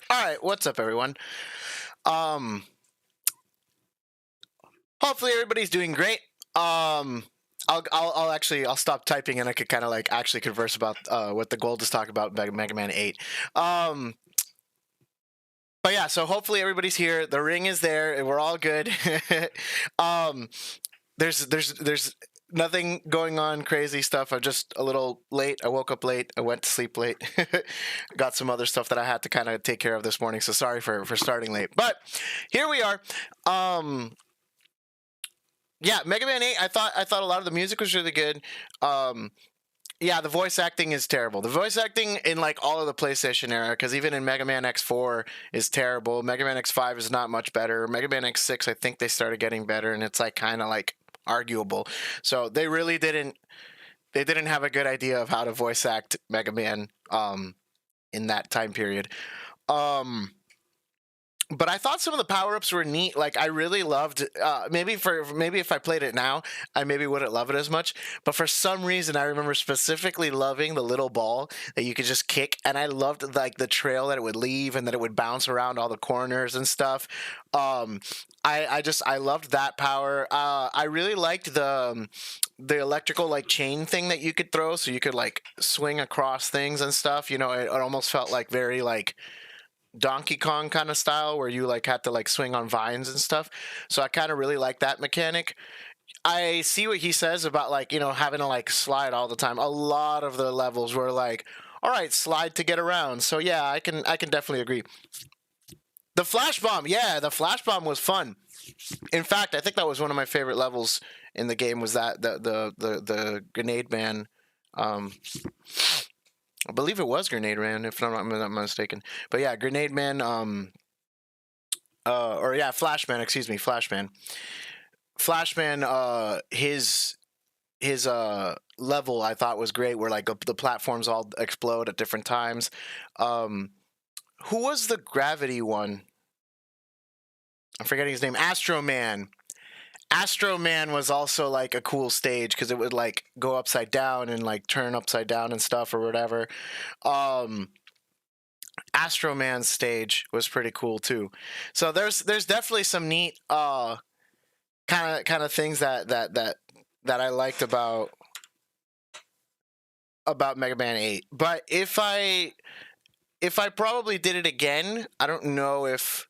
All right, what's up, everyone? Hopefully everybody's doing great. I'll stop typing and I could kind of like actually converse about what the goal is talking about Mega Man 8. But yeah, so hopefully everybody's here. The ring is there, and we're all good. There's nothing going on crazy stuff. I'm just a little late. I woke up late. I went to sleep late. Got some other stuff that I had to kind of take care of this morning. So sorry for starting late. But here we are. Yeah, Mega Man 8. I thought a lot of the music was really good. Yeah, the voice acting is terrible. The voice acting in like all of the PlayStation era, because even in Mega Man X4 is terrible. Mega Man X5 is not much better. Mega Man X6, I think they started getting better, and it's like kind of like arguable. So they really didn't have a good idea of how to voice act Mega Man in that time period. But I thought some of the power-ups were neat. Like I really loved maybe if I played it now, I maybe wouldn't love it as much. But for some reason I remember specifically loving the little ball that you could just kick, and I loved like the trail that it would leave and that it would bounce around all the corners and stuff. I loved that power. I really liked the electrical like chain thing that you could throw, so you could like swing across things and stuff. You know, it almost felt like very like Donkey Kong kind of style where you like had to like swing on vines and stuff. So I kind of really like that mechanic. I see what he says about like, you know, having to like slide all the time. A lot of the levels were like, all right, slide to get around. So yeah, I can definitely agree. The flash bomb, yeah, the flash bomb was fun. In fact, I think that was one of my favorite levels in the game, was that the grenade man. I believe it was Grenade Man, if I'm not mistaken. But yeah, Grenade Man, Flashman, excuse me, Flashman. Flashman, his level I thought was great, where like the platforms all explode at different times. Who was the gravity one? I'm forgetting his name. Astro Man. Astro Man was also like a cool stage because it would like go upside down and like turn upside down and stuff or whatever. Astro Man's stage was pretty cool too. So there's definitely some neat kind of things that I liked about Mega Man 8. But if I probably did it again, I don't know if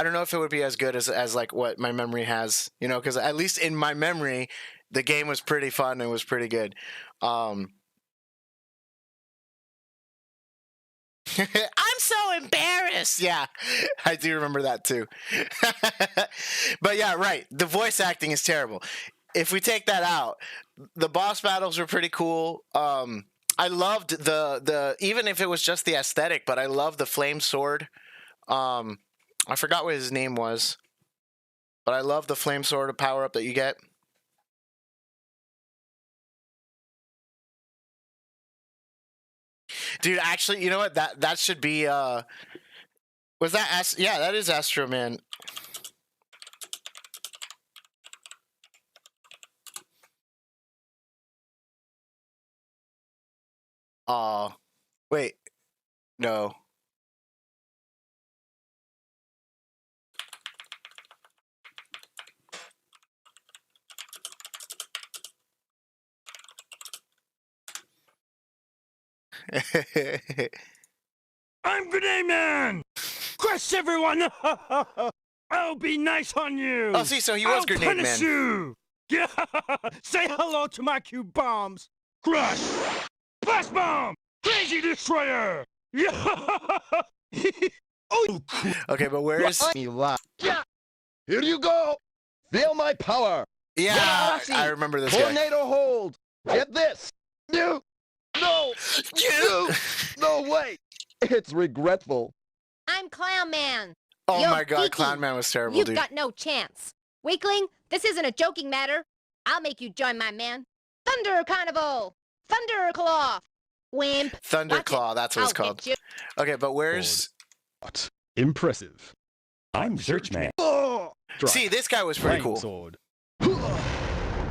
it would be as good as like what my memory has, you know, because at least in my memory, the game was pretty fun and was pretty good. I'm so embarrassed. Yeah, I do remember that too. But yeah, right. The voice acting is terrible. If we take that out, the boss battles were pretty cool. I loved the even if it was just the aesthetic, but I loved the flame sword. I forgot what his name was, but I love the flame sword of power up that you get. Dude, actually, you know what? That should be was that yeah, that is Astro Man. Wait. No. I'm Grenade Man! Crush everyone! I'll be nice on you! Oh, see, so he was Grenade Man. I'll punish you! Say hello to my cube bombs! Crush! Blast Bomb! Crazy Destroyer! Oh, okay, but where's... Yeah. Here you go! Feel my power! Yeah, I remember this guy. Tornado hold! Get this! No! No way! It's regretful. I'm Clown Man. Oh You're my god, geeky. Clown Man was terrible, You've dude. got no chance. Weakling, this isn't a joking matter. I'll make you join my man. Thunder Carnival! Thunderclaw! Wimp! Thunderclaw, that's what it's called. Okay, but where's... What? Impressive. I'm Searchman. See, this guy was pretty cool. Sword. I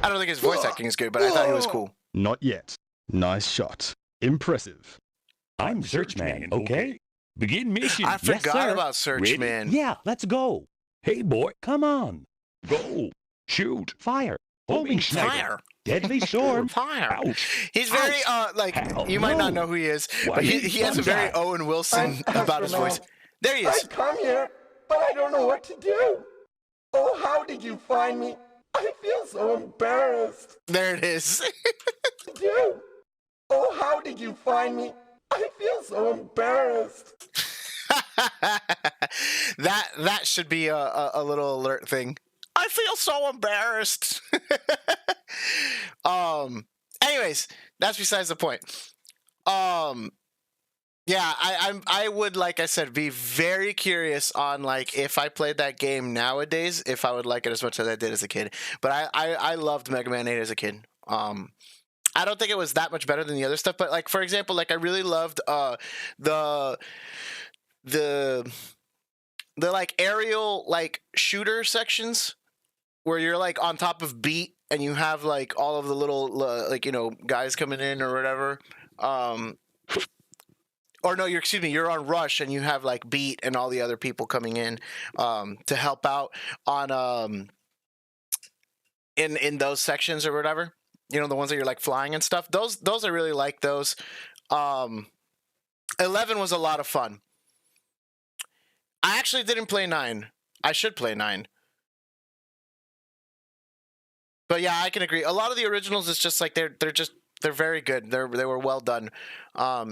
don't think his voice acting is good, but I thought he was cool. Not yet. Nice shot. Impressive. I'm Searchman, okay? Begin mission. I forgot yes, about Searchman. Ready? Yeah, let's go. Hey, boy, come on. Go. Shoot. Fire. Homing sniper. Fire. Deadly storm. Fire. Ouch. He's very like Hell you might not no. know who he is, Why, but he he's has a very fungi. Owen Wilson about his voice. There he I is. come here, but I don't know what to do. Oh, how did you find me? I feel so embarrassed. There it is. To do. Oh, how did you find me? I feel so embarrassed. that should be a little alert thing. I feel so embarrassed. Anyways, that's besides the point. Yeah, I would, like I said, be very curious on like if I played that game nowadays, if I would like it as much as I did as a kid. But I loved Mega Man 8 as a kid. I don't think it was that much better than the other stuff, but like for example, like I really loved the like aerial like shooter sections where you're like on top of beat and you have like all of the little like guys coming in or whatever. Or no, you're on Rush and you have like Beat and all the other people coming in to help out on in those sections or whatever. The ones that you're like flying and stuff. Those I really like those. 11 was a lot of fun. I actually didn't play 9. I should play 9. But yeah, I can agree. A lot of the originals is just like they're very good. They were well done.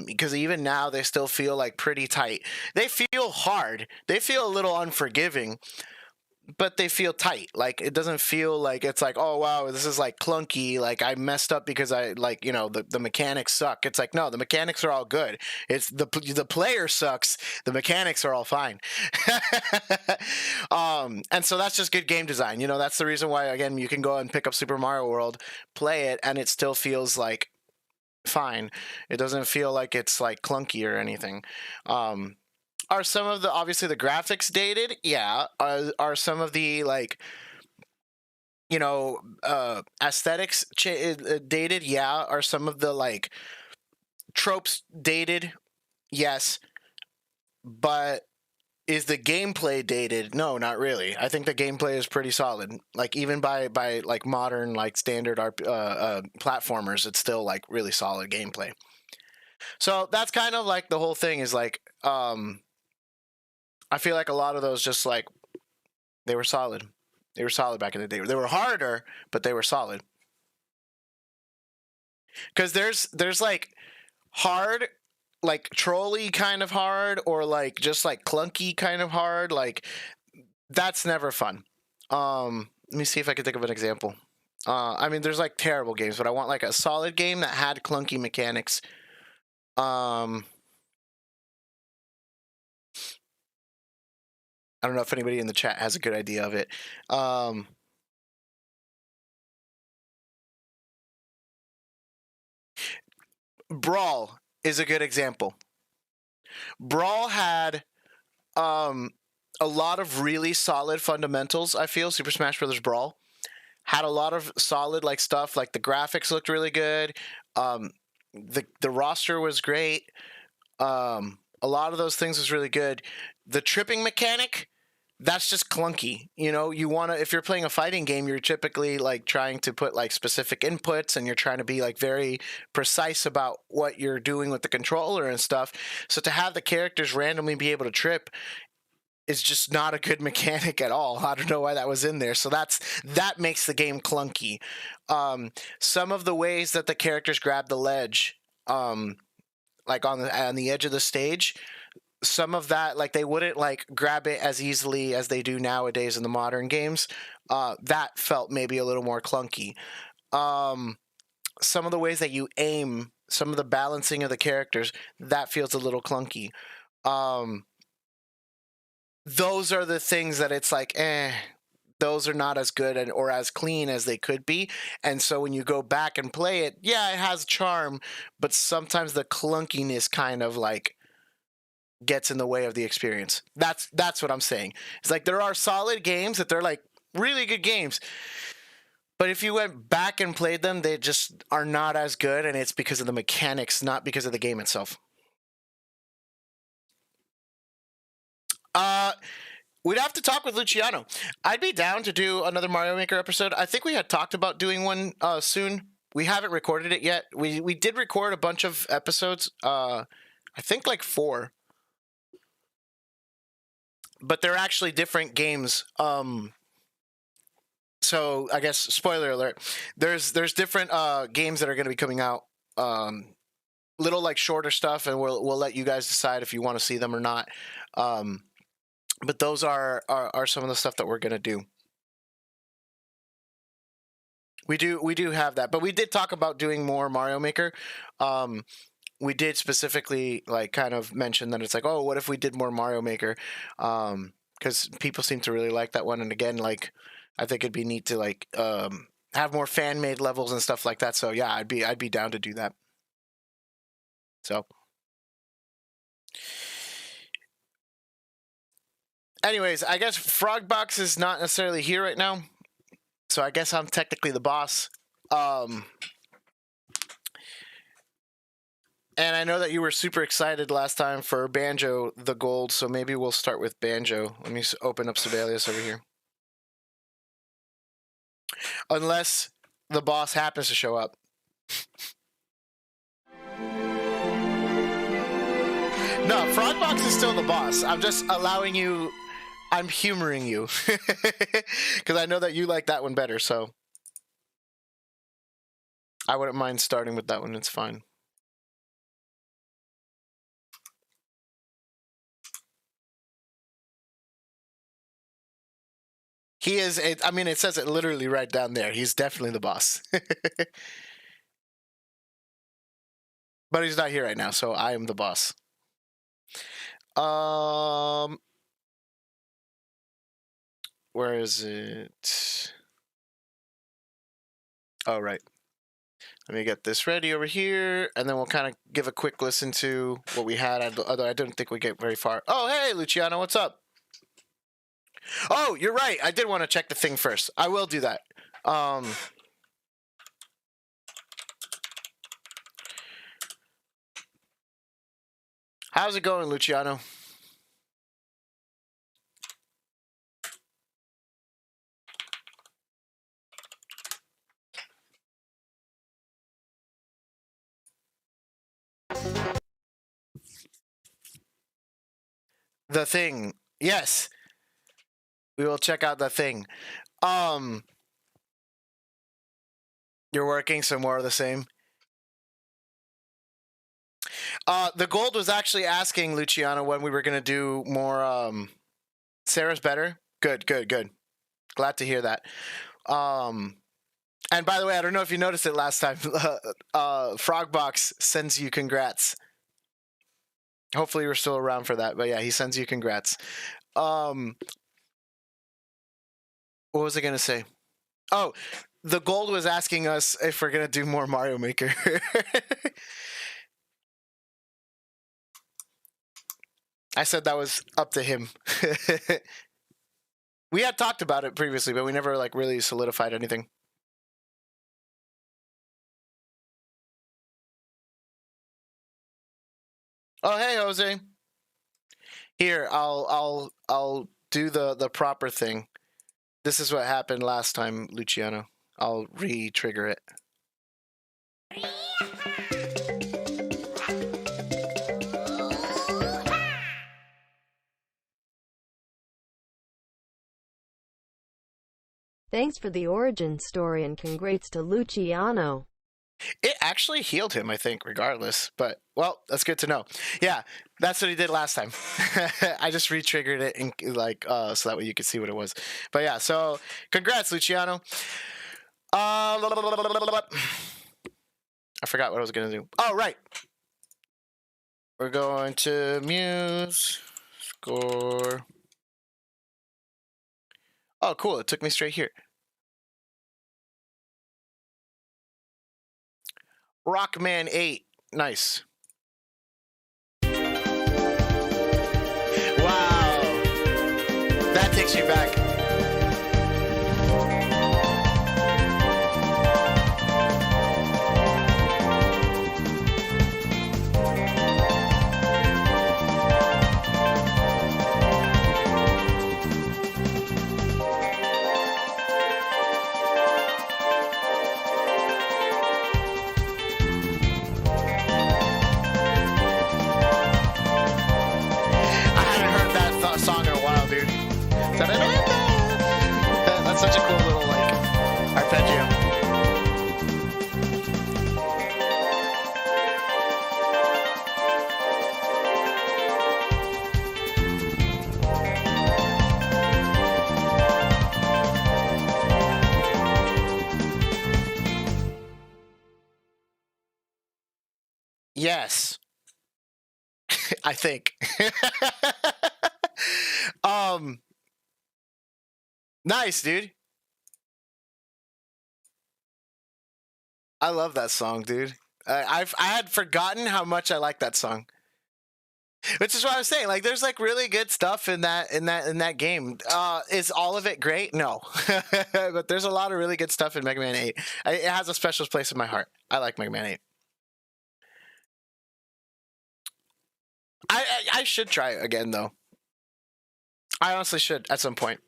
Because even now they still feel like pretty tight. They feel hard. They feel a little unforgiving, but they feel tight. Like it doesn't feel like it's like, oh wow, this is like clunky. Like I messed up because I like the mechanics suck. It's like no, the mechanics are all good. It's the player sucks. The mechanics are all fine. And so that's just good game design. That's the reason why again you can go and pick up Super Mario World, play it, and it still feels like fine. It doesn't feel like it's like clunky or anything. Are some of the obviously the graphics dated? Yeah. Are some of the like aesthetics dated? Yeah. Are some of the like tropes dated? Yes. But is the gameplay dated? No, not really. I think the gameplay is pretty solid. Like even by like modern like standard platformers, it's still like really solid gameplay. So that's kind of like the whole thing is like I feel like a lot of those just like they were solid. They were solid back in the day. They were harder, but they were solid. Because there's like hard, like trolley kind of hard, or like just like clunky kind of hard. Like that's never fun. Let me see if I can think of an example. I mean, there's like terrible games, but I want like a solid game that had clunky mechanics. I don't know if anybody in the chat has a good idea of it. Brawl is a good example. Brawl had a lot of really solid fundamentals, I feel. Super Smash Bros. Brawl had a lot of solid like stuff, like the graphics looked really good. The roster was great. A lot of those things was really good. The tripping mechanic, that's just clunky. You want to, if you're playing a fighting game, you're typically like trying to put like specific inputs and you're trying to be like very precise about what you're doing with the controller and stuff. So to have the characters randomly be able to trip is just not a good mechanic at all. I don't know why that was in there. So that makes the game clunky. Some of the ways that the characters grab the ledge, like on the edge of the stage, some of that, like they wouldn't like grab it as easily as they do nowadays in the modern games. That felt maybe a little more clunky. Some of the ways that you aim, some of the balancing of the characters, that feels a little clunky. Those are the things that it's like, those are not as good or as clean as they could be. And so when you go back and play it, yeah, it has charm, but sometimes the clunkiness kind of like gets in the way of the experience. That's what I'm saying. It's like there are solid games that they're like really good games, but if you went back and played them, they just are not as good, and it's because of the mechanics, not because of the game itself. We'd have to talk with Luciano. I'd be down to do another Mario Maker episode. I think we had talked about doing one soon. We haven't recorded it yet. We did record a bunch of episodes. I think like 4. But they're actually different games. So I guess spoiler alert. There's different games that are going to be coming out. Little like shorter stuff, and we'll let you guys decide if you want to see them or not. But those are some of the stuff that we're gonna do. We do have that, but we did talk about doing more Mario Maker. We did specifically like kind of mention that it's like, oh, what if we did more Mario Maker? Because people seem to really like that one, and again, like I think it'd be neat to like have more fan made levels and stuff like that. So yeah, I'd be down to do that. So. Anyways, I guess Frogbox is not necessarily here right now, so I guess I'm technically the boss. And I know that you were super excited last time for Banjo the Gold, so maybe we'll start with Banjo. Let me open up Sibelius over here. Unless the boss happens to show up. No, Frogbox is still the boss. I'm just allowing you... I'm humoring you because I know that you like that one better, so I wouldn't mind starting with that one. It's fine. He is, I mean, it says it literally right down there. He's definitely the boss. But he's not here right now, so I am the boss. Where is it? Oh, right. Let me get this ready over here, and then we'll kind of give a quick listen to what we had, although I don't think we get very far. Oh, hey, Luciano, what's up? Oh, you're right. I did want to check the thing first. I will do that. How's it going, Luciano? The Thing. Yes. We will check out The Thing. You're working, so more of the same. The Gold was actually asking Luciano when we were going to do more, Sarah's better? Good. Glad to hear that. And by the way, I don't know if you noticed it last time. Frogbox sends you congrats. Hopefully we're still around for that. But yeah, he sends you congrats. What was I going to say? Oh, the Gold was asking us if we're going to do more Mario Maker. I said that was up to him. We had talked about it previously, but we never like really solidified anything. Oh, hey, Jose. Here, I'll do the proper thing. This is what happened last time, Luciano. I'll re-trigger it. Thanks for the origin story and congrats to Luciano. It actually healed him, I think, regardless. But, well, that's good to know. Yeah, that's what he did last time. I just re-triggered it and, like, so that way you could see what it was. But yeah, so congrats, Luciano. I forgot what I was going to do. Oh, right. We're going to Muse. Score. Oh, cool. It took me straight here. Rockman 8. Nice. Wow. That takes you back. Yes. I think. um Nice, dude. I love that song, dude. I had forgotten how much I like that song. Which is what I was saying. Like, there's like really good stuff in that game. Is all of it great? No, but there's a lot of really good stuff in Mega Man 8. It has a special place in my heart. I like Mega Man 8. I should try it again though. I honestly should at some point.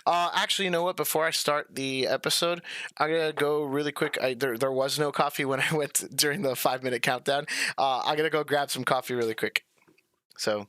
Actually, you know what? Before I start the episode, I'm gonna go really quick. There was no coffee when I went during the 5-minute countdown. I'm gonna go grab some coffee really quick. So.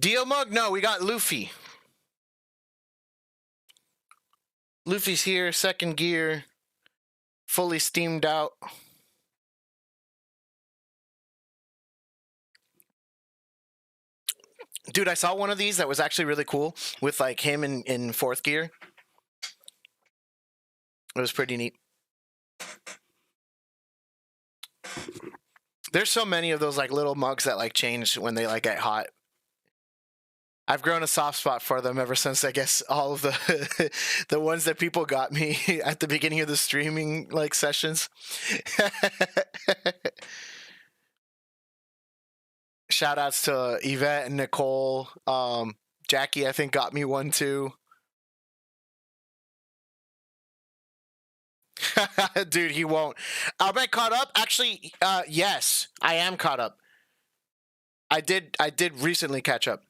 Dio Mug? No, we got Luffy. Luffy's here, second gear, fully steamed out. Dude, I saw one of these that was actually really cool with like him in fourth gear. It was pretty neat. There's so many of those like little mugs that like change when they like get hot. I've grown a soft spot for them ever since, I guess, all of the the ones that people got me at the beginning of the streaming like sessions. Shout outs to Yvette and Nicole. Jackie, I think, got me one too. Dude, he won't. Am I caught up? Actually, yes, I am caught up. I did recently catch up.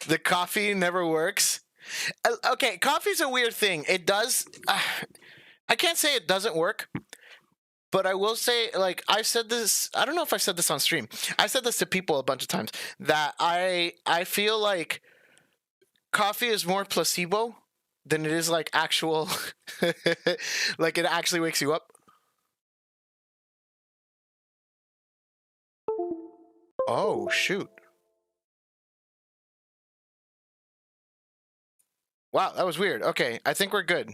The coffee never works. Okay, coffee's a weird thing. It does. I can't say it doesn't work, but I will say, like, I've said this. I don't know if I've said this on stream. I've said this to people a bunch of times that I feel like coffee is more placebo than it is like actual. Like it actually wakes you up. Oh shoot. Wow, that was weird. Okay, I think we're good.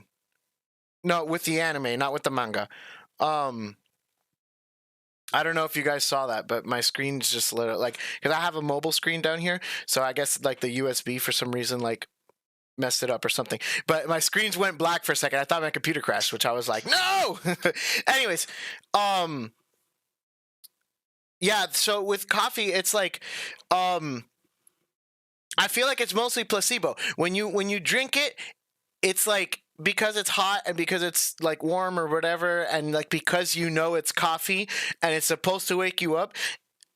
No, with the anime, not with the manga. I don't know if you guys saw that, but my screen's just lit up, like, because I have a mobile screen down here, so I guess like the USB for some reason like messed it up or something. But my screens went black for a second. I thought my computer crashed, which I was like, no. Anyways, yeah. So with coffee, it's like, I feel like it's mostly placebo. When you drink it, it's like, because it's hot and because it's like warm or whatever, and like because you know it's coffee and it's supposed to wake you up,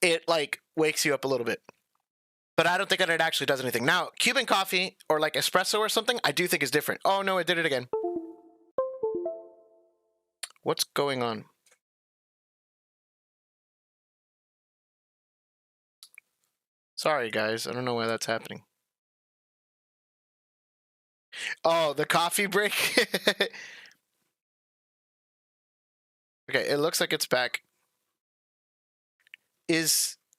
it like wakes you up a little bit. But I don't think that it actually does anything. Now, Cuban coffee or like espresso or something, I do think is different. Oh no, it did it again. What's going on? Sorry guys, I don't know why that's happening. Oh, the coffee break? Okay, it looks like it's back.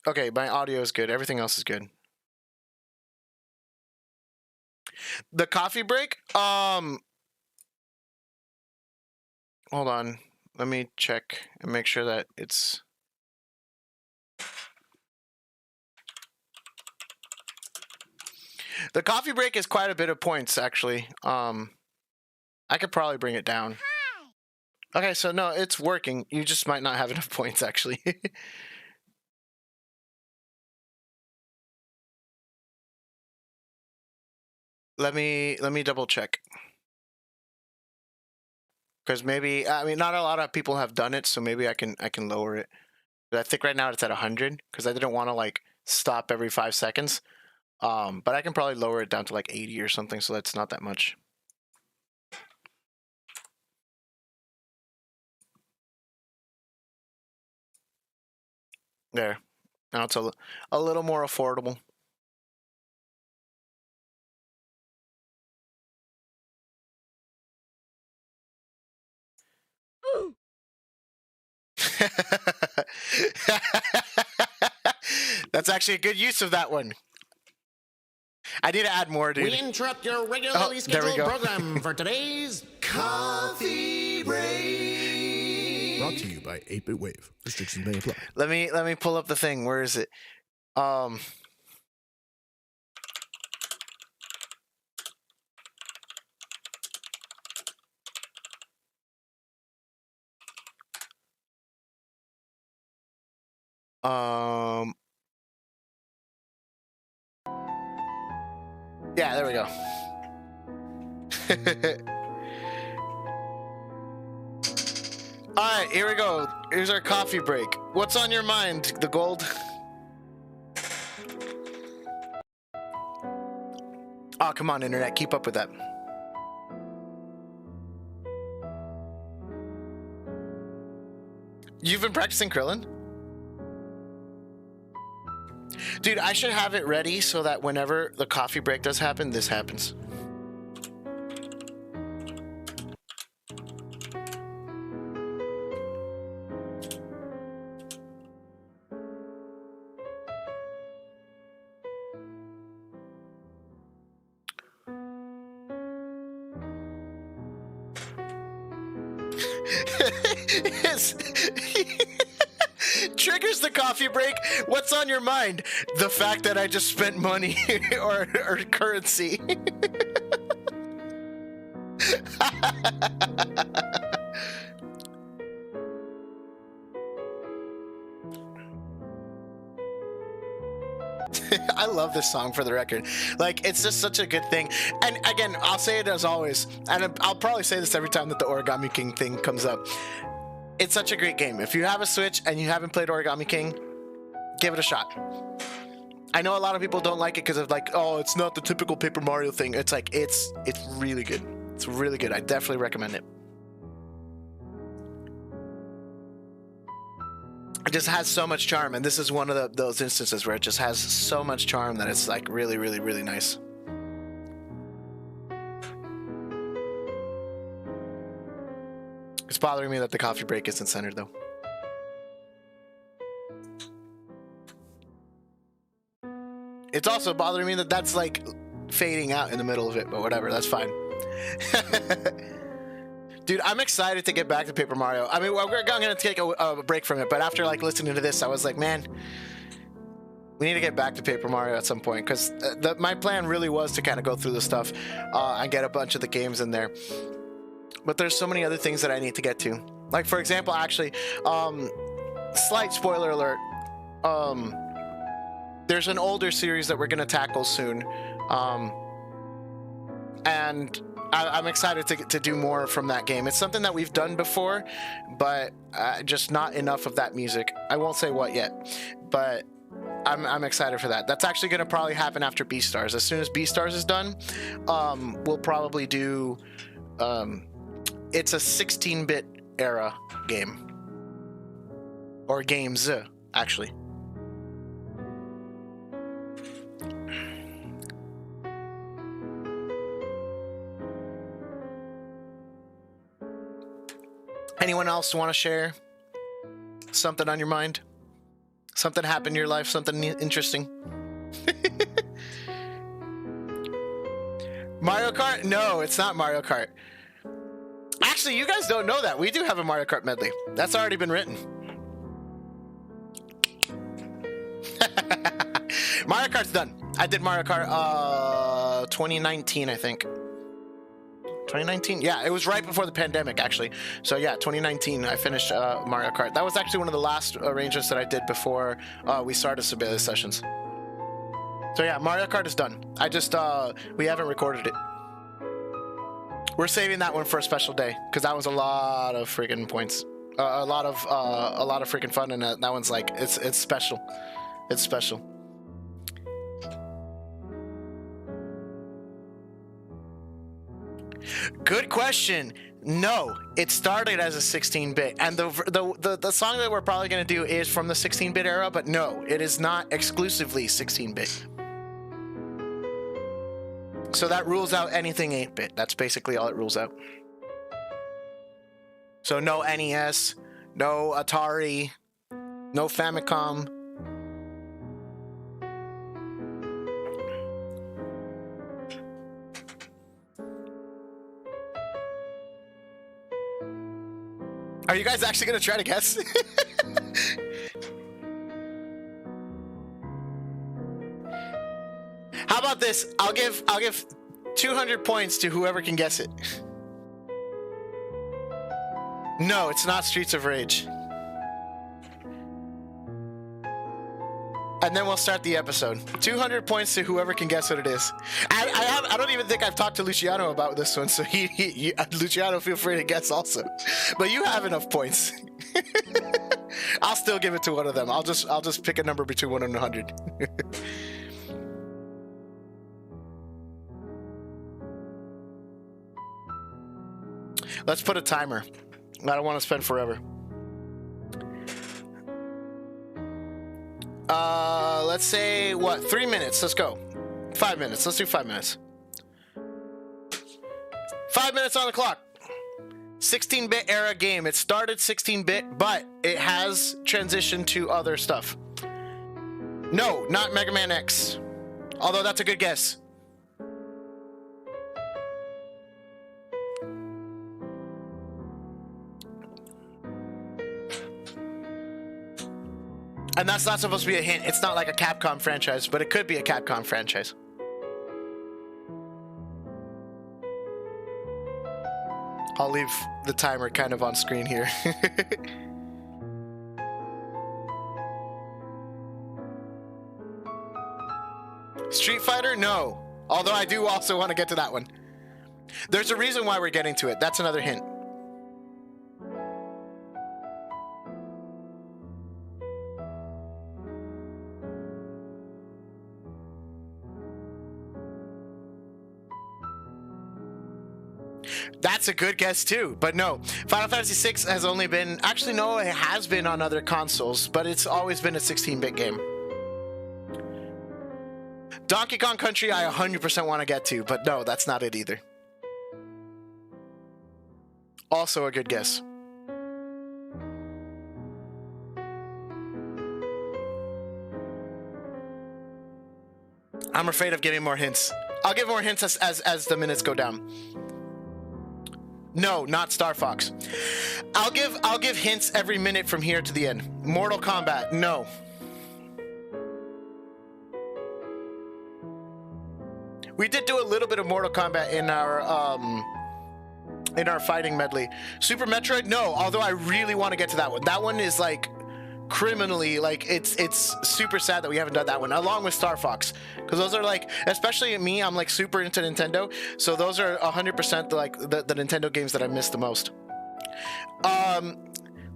Okay, my audio is good. Everything else is good. The coffee break? Hold on. Let me check and make sure that it's... The coffee break is quite a bit of points, actually. I could probably bring it down. Okay, so no, it's working. You just might not have enough points, actually. Let me double check. Because maybe, I mean, not a lot of people have done it, so maybe I can lower it. But I think right now it's at 100 because I didn't want to like stop every 5 seconds. But I can probably lower it down to like 80 or something, so that's not that much. There. Now it's a little more affordable. That's actually a good use of that one. I need to add more, dude. We interrupt your regularly scheduled program for today's Coffee Break. Brought to you by 8-Bit Wave. Restrictions may apply. Let me pull up the thing. Where is it? Yeah, there we go. All right, here we go. Here's our coffee break. What's on your mind, the gold? Oh, come on, internet. Keep up with that. You've been practicing Krillin? Dude, I should have it ready so that whenever the coffee break does happen, this happens. Triggers the coffee break. What's on your mind? The fact that I just spent money or currency. I love this song, for the record. Like, it's just such a good thing. And again, I'll say it as always, and I'll probably say this every time that the Origami King thing comes up. It's such a great game. If you have a Switch and you haven't played Origami King, give it a shot. I know a lot of people don't like it because of like, oh, it's not the typical Paper Mario thing. It's like, it's really good. It's really good. I definitely recommend it. It just has so much charm, and this is one of those instances where it just has so much charm that it's like really, really, really nice. It's bothering me that the coffee break isn't centered, though. It's also bothering me that that's like fading out in the middle of it, but whatever, that's fine. Dude, I'm excited to get back to Paper Mario. I mean, we're going to take a break from it, but after like listening to this, I was like, man, We need to get back to Paper Mario at some point, because my plan really was to kind of go through the stuff and get a bunch of the games in there. But there's so many other things that I need to get to. Like, for example, actually, slight spoiler alert, there's an older series that we're going to tackle soon. And I'm excited to do more from that game. It's something that we've done before, but just not enough of that music. I won't say what yet, but I'm excited for that. That's actually going to probably happen after Beastars. As soon as Beastars is done, we'll probably do... it's a 16-bit era game. Or games, actually. Anyone else want to share something on your mind? Something happened in your life, something interesting? Mario Kart? No, it's not Mario Kart. Actually, you guys don't know that. We do have a Mario Kart medley. That's already been written. Mario Kart's done. I did Mario Kart 2019, I think. 2019? Yeah, it was right before the pandemic, actually. So yeah, 2019, I finished Mario Kart. That was actually one of the last arrangements that I did before we started Sibelius Sessions. So yeah, Mario Kart is done. I just, we haven't recorded it. We're saving that one for a special day, because that was a lot of freaking points. A lot of freaking fun, and that one's like, it's special. It's special. Good question. No, it started as a 16-bit, and the song that we're probably going to do is from the 16-bit era, but no, it is not exclusively 16-bit. So that rules out anything 8-bit. That's basically all it rules out. So no NES, no Atari, no Famicom. Are you guys actually gonna try to guess? How about this? I'll give 200 points to whoever can guess it. No, it's not Streets of Rage. And then we'll start the episode. 200 points to whoever can guess what it is. I don't even think I've talked to Luciano about this one, so Luciano, feel free to guess also. But you have enough points. I'll still give it to one of them. I'll just pick a number between 1 and 100. Let's put a timer. I don't want to spend forever. Let's say, what, 3 minutes? Let's go. 5 minutes. Let's do 5 minutes. 5 minutes on the clock. 16-bit era game. It started 16-bit, but it has transitioned to other stuff. No, not Mega Man X. Although that's a good guess. And that's not supposed to be a hint. It's not like a Capcom franchise, but it could be a Capcom franchise. I'll leave the timer kind of on screen here. Street Fighter? No. Although I do also want to get to that one. There's a reason why we're getting to it. That's another hint. That's a good guess too, but no. Final Fantasy VI has only been... Actually, no, it has been on other consoles, but it's always been a 16-bit game. Donkey Kong Country, I 100% want to get to, but no, that's not it either. Also a good guess. I'm afraid of giving more hints. I'll give more hints as the minutes go down. No, not Star Fox. I'll give hints every minute from here to the end. Mortal Kombat, no. We did do a little bit of Mortal Kombat in our fighting medley. Super Metroid, no. Although I really want to get to that one. That one is like criminally, like it's super sad that we haven't done that one, along with Star Fox, because those are like, especially me, I'm like super into Nintendo, so those are 100% like the Nintendo games that I miss the most. Let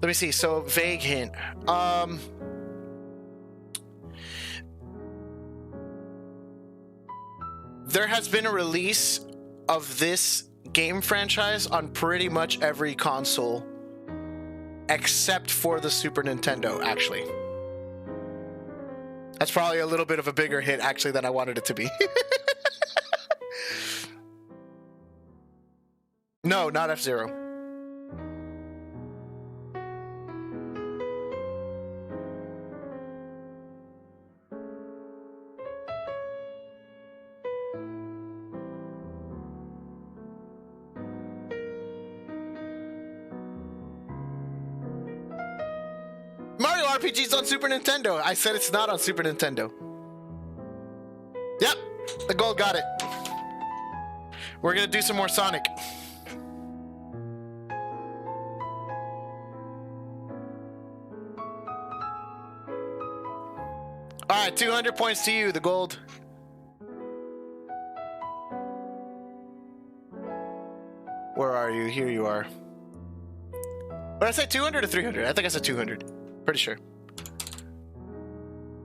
me see. So vague hint. There has been a release of this game franchise on pretty much every console except for the Super Nintendo, actually. That's probably a little bit of a bigger hit, actually, than I wanted it to be. No, not F-Zero. Mario RPG's on Super Nintendo. I said it's not on Super Nintendo. Yep, the gold got it. We're gonna do some more Sonic. All right, 200 points to you, the gold. Where are you? Here you are. Did I say 200 or 300? I think I said 200. Pretty sure.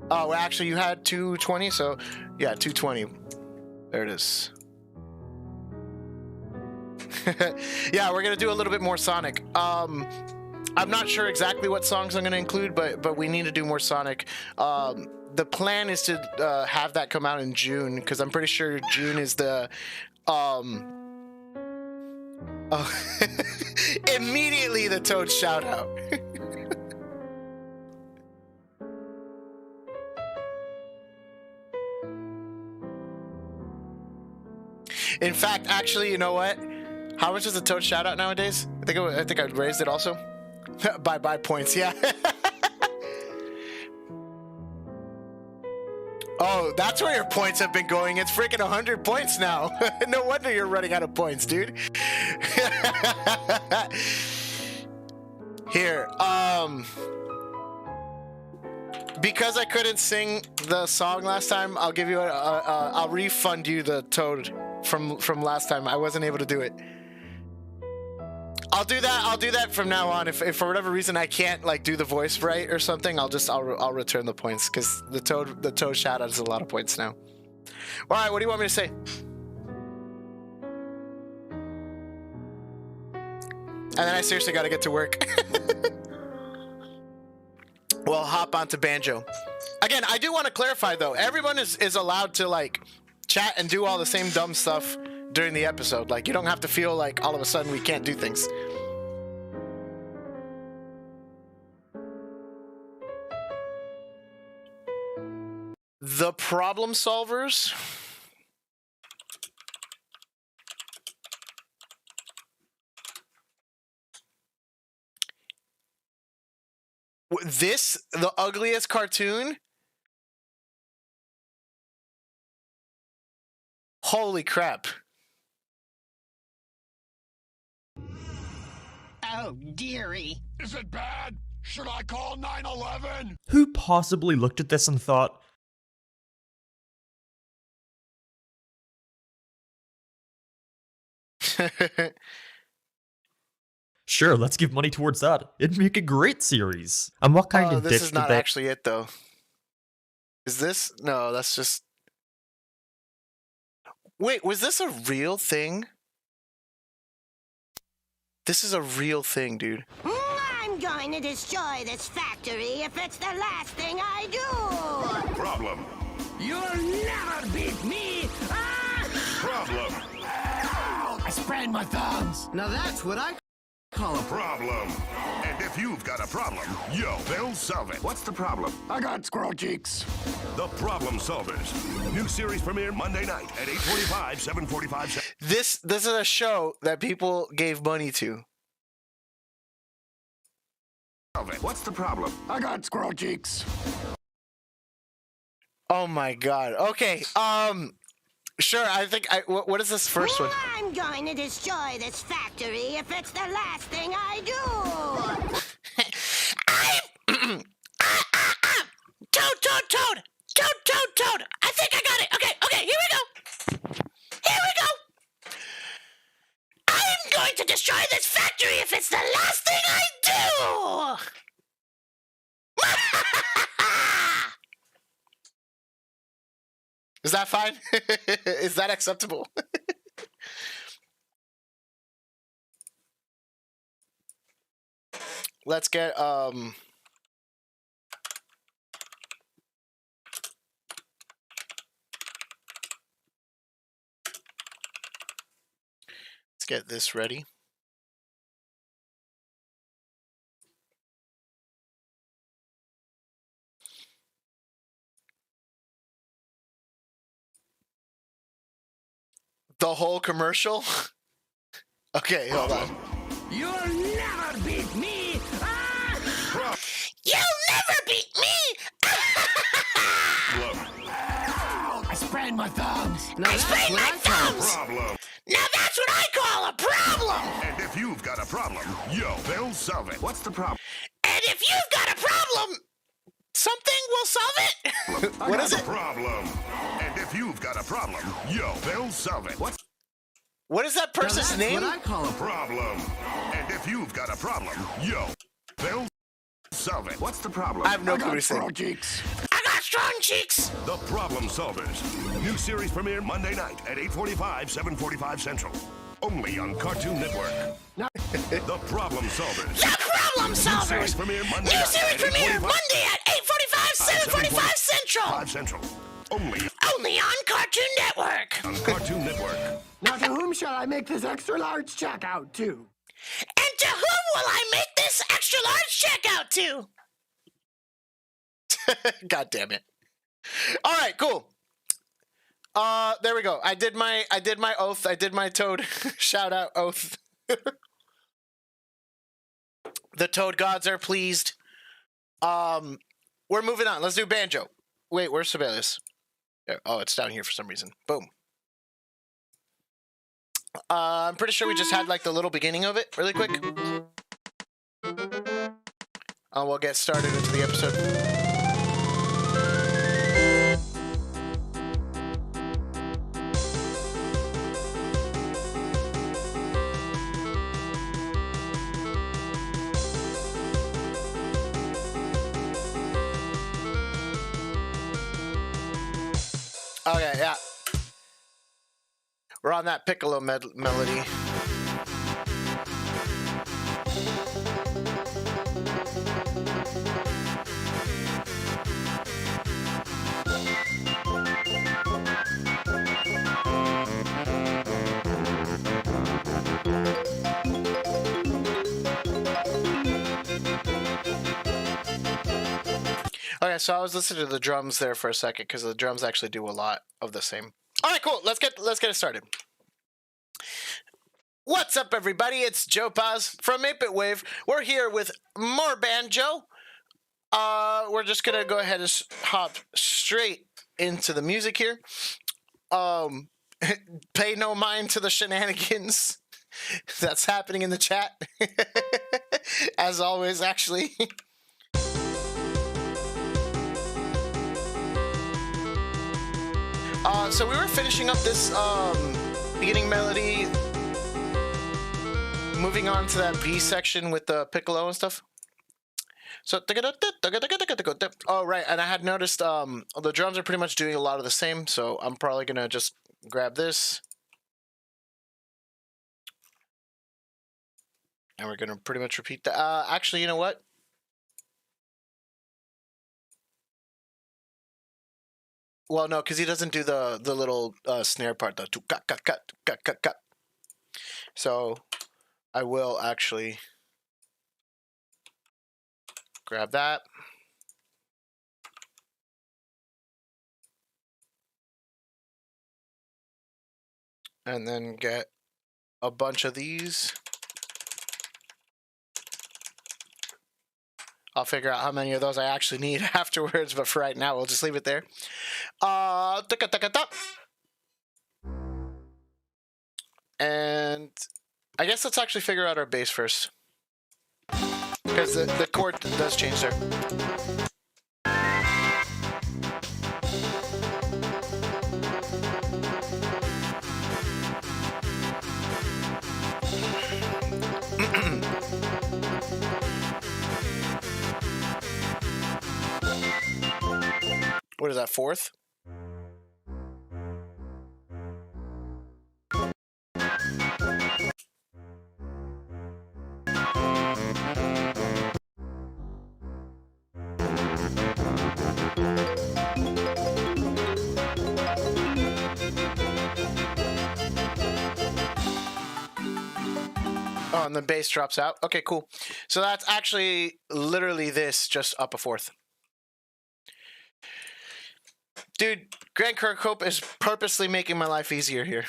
Oh, well, actually, you had 220, so yeah, 220. There it is. Yeah, we're gonna do a little bit more Sonic. I'm not sure exactly what songs I'm gonna include, but we need to do more Sonic. The plan is to have that come out in June, because I'm pretty sure June is the immediately the Toad shout out. In fact, actually, you know what? How much is the Toad shout out nowadays? I think I raised it also. by points, yeah. Oh, that's where your points have been going. It's freaking 100 points now. No wonder you're running out of points, dude. Here, because I couldn't sing the song last time, I'll give you I'll refund you the Toad from last time. I wasn't able to do it. I'll do that from now on. If for whatever reason I can't like do the voice right or something, I'll return the points, because the Toad shout out is a lot of points now. All right, what do you want me to say? And then I seriously got to get to work. Well, hop onto banjo. Again, I do want to clarify though. Everyone is allowed to like chat and do all the same dumb stuff during the episode. Like, you don't have to feel like all of a sudden we can't do things. The problem solvers. This, the ugliest cartoon. Holy crap. Oh, dearie. Is it bad? Should I call 911? Who possibly looked at this and thought, sure, let's give money towards that. It'd make a great series. And what kind of this ditch is did not they... actually it though. Is this? No, that's just... Wait, was this a real thing? This is a real thing, dude. I'm going to destroy this factory if it's the last thing I do. Problem. You'll never beat me! Ah! Problem. I sprained my thumbs. Now that's what I call a Problem. And if you've got a problem, they'll solve it. What's the problem? I got squirrel cheeks. The Problem Solvers. New series premiere Monday night at 8:45, 7:45. This is a show that people gave money to. What's the problem? I got squirrel cheeks. Oh my god. Okay. Sure, I think what is this first one? I'm going to destroy this factory if it's the last thing I do. Toad, toad, toad! Toad, toad, toad! I think I got it! Okay, here we go! Here we go! I'm going to destroy this factory if it's the last thing I do! Is that fine? Is that acceptable? Let's get let's get this ready. The whole commercial? Okay, hold on. You'll never beat me! Ah! You'll never beat me! I sprained my thumbs. I sprained my thumbs! Problem. Now that's what I call a problem! And if you've got a problem, yo, they'll solve it. What's the problem? And if you've got a problem, something will solve it! What is it? Problem. And if you've got a problem, yo, they'll solve it. What is that person's name? What I call a problem. And if you've got a problem, yo, they'll solve it. What's the problem? I have no clue what he's saying. I got strong cheeks! The Problem Solvers. New series premiere Monday night at 8:45, 7:45 Central. Only on Cartoon Network. The Problem Solvers. The Problem New series Solvers! premiere Monday New night series at premiere 8:45, Monday at 8:45, 7:45 Central! 5 Central. Only Only on Cartoon Network! on Cartoon Network. Now to whom shall I make this extra large check out to? And to whom will I make this extra large check out to? God damn it. All right, cool. There we go. I did my oath. I did my Toad shout out oath. The Toad gods are pleased. We're moving on. Let's do banjo. Wait, where's Sibelius? Oh, it's down here for some reason. Boom. I'm pretty sure we just had like the little beginning of it really quick. We'll get started into the episode. Okay, yeah. We're on that Piccolo melody. Okay, so I was listening to the drums there for a second because the drums actually do a lot of the same. All right, cool. Let's get it started. What's up, everybody? It's Joe Paz from 8-Bit Wave. We're here with more banjo. We're just gonna go ahead and hop straight into the music here. Pay no mind to the shenanigans that's happening in the chat. As always, actually. So we were finishing up this beginning melody, moving on to that B section with the piccolo and stuff. So, oh right, and I had noticed the drums are pretty much doing a lot of the same, so I'm probably gonna just grab this. And we're gonna pretty much repeat that. Actually, you know what? Well, no, because he doesn't do the little snare part, though. Cut. So I will actually grab that. And then get a bunch of these. I'll figure out how many of those I actually need afterwards, but for right now, we'll just leave it there. And I guess let's actually figure out our bass first. Because the chord does change there. What is that, fourth? Oh, and the bass drops out. Okay, cool. So that's actually literally this, just up a fourth. Dude, Grant Kirkhope is purposely making my life easier here.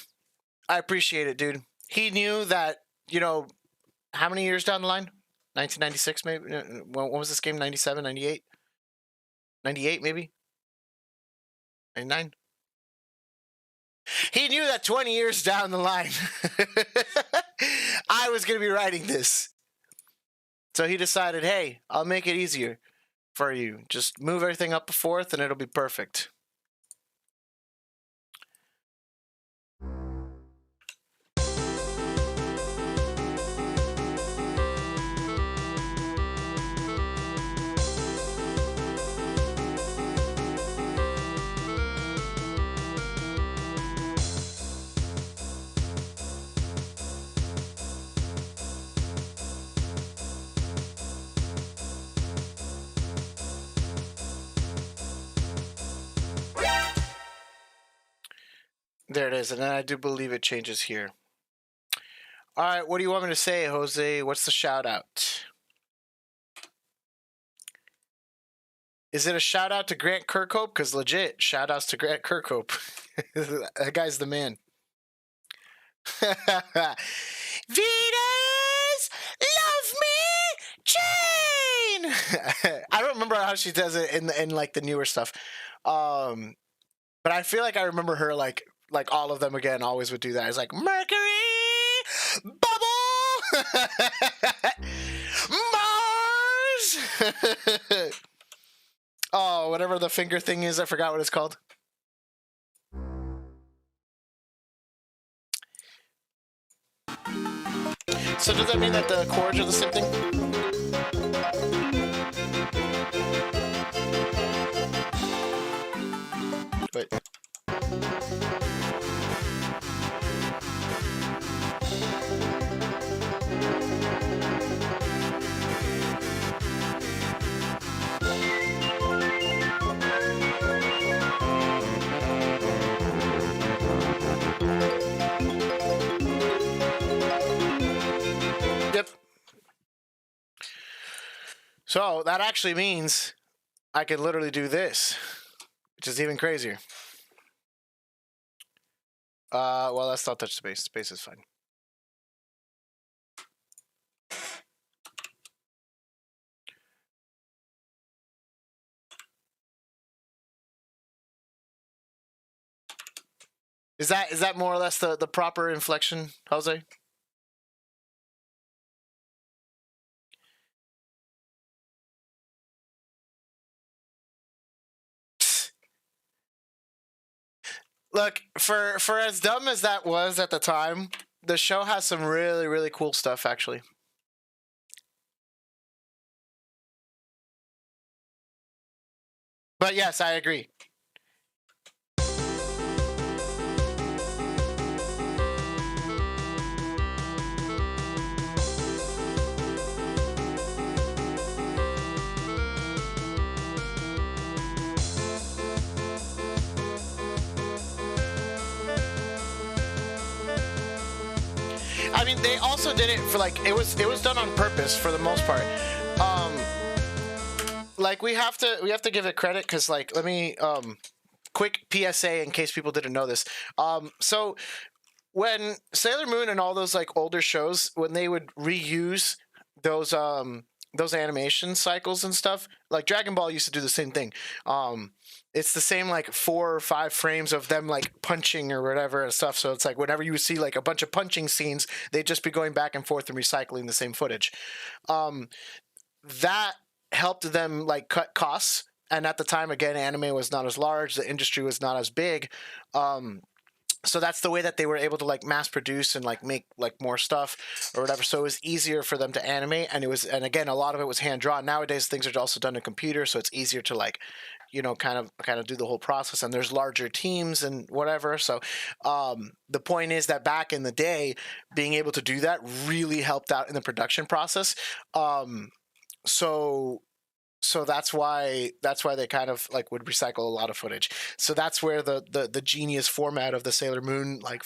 I appreciate it, dude. He knew that, you know, how many years down the line? 1996, maybe? When was this game? 97, 98? 98, maybe? 99? He knew that 20 years down the line, I was going to be writing this. So he decided, hey, I'll make it easier for you. Just move everything up a fourth and it'll be perfect. There it is, and then I do believe it changes here. All right, what do you want me to say, Jose? What's the shout out? Is it a shout out to Grant Kirkhope? Because legit, shout outs to Grant Kirkhope. That guy's the man. Venus, love me, chain. I don't remember how she does it in like the newer stuff, but I feel like I remember her like all of them again always would do that. It's like Mercury, bubble, Mars. Oh, whatever the finger thing is, I forgot what it's called. So does that mean that the chords are the same thing? Wait. Yep. So that actually means I could literally do this, which is even crazier. Well, let's not touch the bass. Space is fine. Is that more or less the proper inflection, Jose? Look, for as dumb as that was at the time, the show has some really, really cool stuff, actually. But yes, I agree. I mean, they also did it for like it was done on purpose for the most part. Like we have to give it credit because like let me quick PSA in case people didn't know this. So when Sailor Moon and all those like older shows, when they would reuse those animation cycles and stuff, like Dragon Ball used to do the same thing. it's the same like 4 or 5 frames of them like punching or whatever and stuff. So it's like whenever you see like a bunch of punching scenes, they'd just be going back and forth and recycling the same footage. That helped them like cut costs. And at the time, again, anime was not as large, the industry was not as big. So that's the way that they were able to like mass produce and like make like more stuff or whatever. So it was easier for them to animate, and and again, a lot of it was hand drawn. Nowadays things are also done in computer, so it's easier to like, kind of do the whole process, and there's larger teams and whatever. So the point is that back in the day, being able to do that really helped out in the production process. So that's why they kind of like would recycle a lot of footage. So that's where the genius format of the Sailor Moon like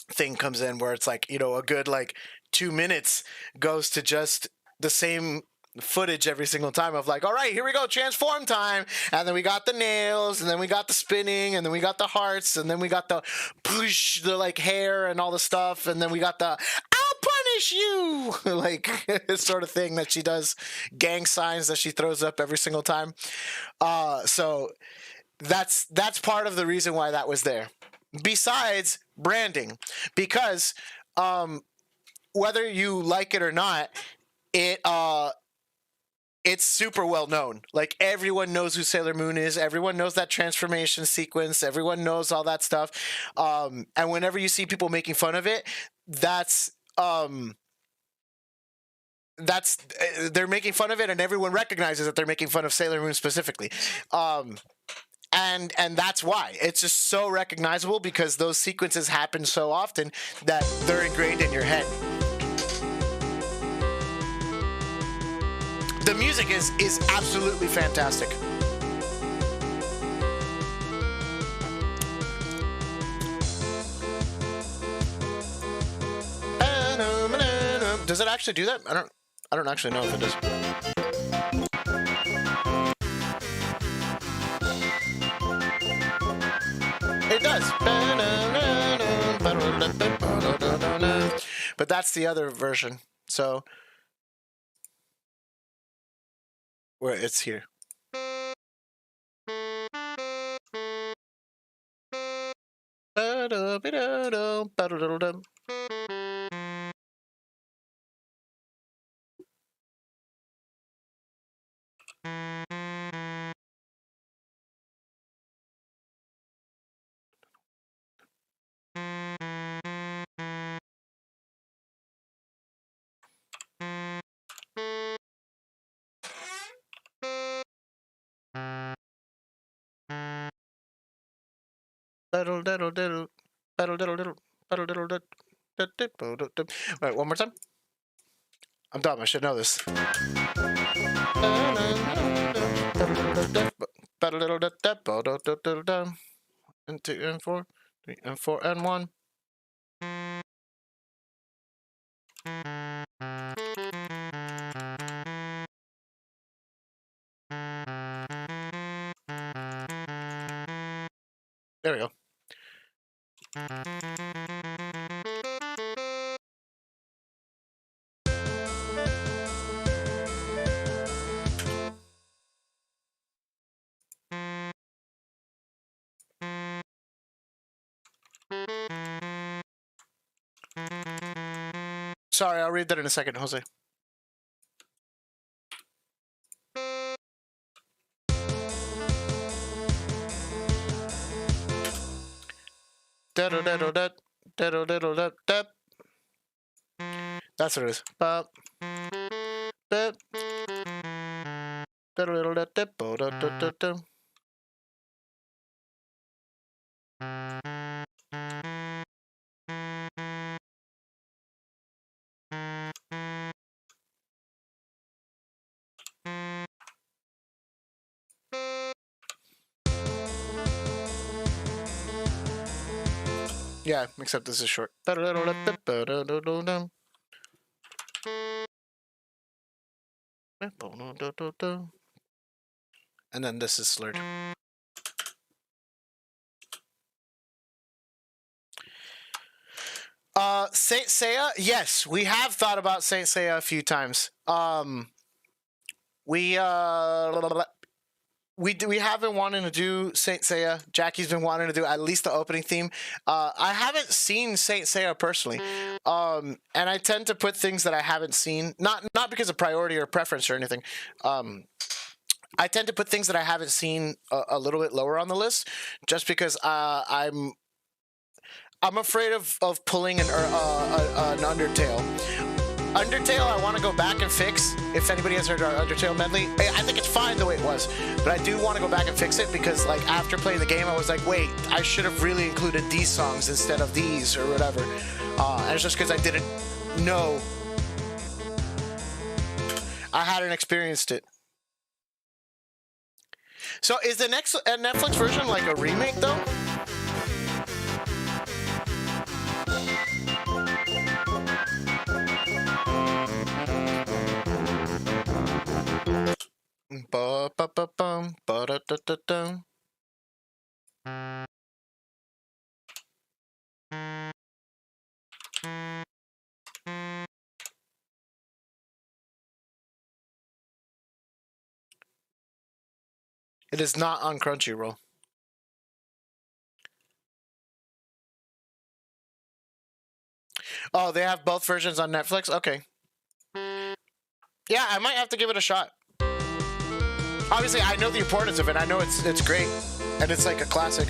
thing comes in, where it's like, a good like 2 minutes goes to just the same footage every single time of like, all right, here we go, transform time, and then we got the nails, and then we got the spinning, and then we got the hearts, and then we got the push, the like hair and all the stuff, and then we got the punish you like sort of thing that she does, gang signs that she throws up every single time. So that's part of the reason why that was there, besides branding, because whether you like it or not, it's super well known. Like everyone knows who Sailor Moon is. Everyone knows that transformation sequence. Everyone knows all that stuff. And whenever you see people making fun of it, that's they're making fun of it, and everyone recognizes that they're making fun of Sailor Moon specifically. And that's why it's just so recognizable, because those sequences happen so often that they're ingrained in your head. The music is absolutely fantastic. Does it actually do that? I don't actually know if it does. It does. But that's the other version. So where it's here. Wait, one more time. I'm dumb. I should know this. And 2 and 4, 3 and 4 and 1. There we go. Sorry, I'll read that in a second, Jose. That's what it is. Yeah, except this is short. And then this is slurred. Saint Seiya, yes, we have thought about Saint Seiya a few times. We we have been wanting to do Saint Seiya. Jackie's been wanting to do at least the opening theme. I haven't seen Saint Seiya personally, and I tend to put things that I haven't seen, not because of priority or preference or anything. I tend to put things that I haven't seen a little bit lower on the list, just because I'm afraid of pulling an Undertale. Undertale, I want to go back and fix. If anybody has heard our Undertale medley, I think it's fine the way it was, but I do want to go back and fix it because, like, after playing the game, I was like, wait, I should have really included these songs instead of these or whatever. And it's just because I didn't know. I hadn't experienced it. So, is the next Netflix version like a remake though? Ba ba ba bum ba da da da da. It is not on Crunchyroll. Oh, they have both versions on Netflix? Okay. Yeah, I might have to give it a shot. Obviously, I know the importance of it. I know it's great, and it's like a classic.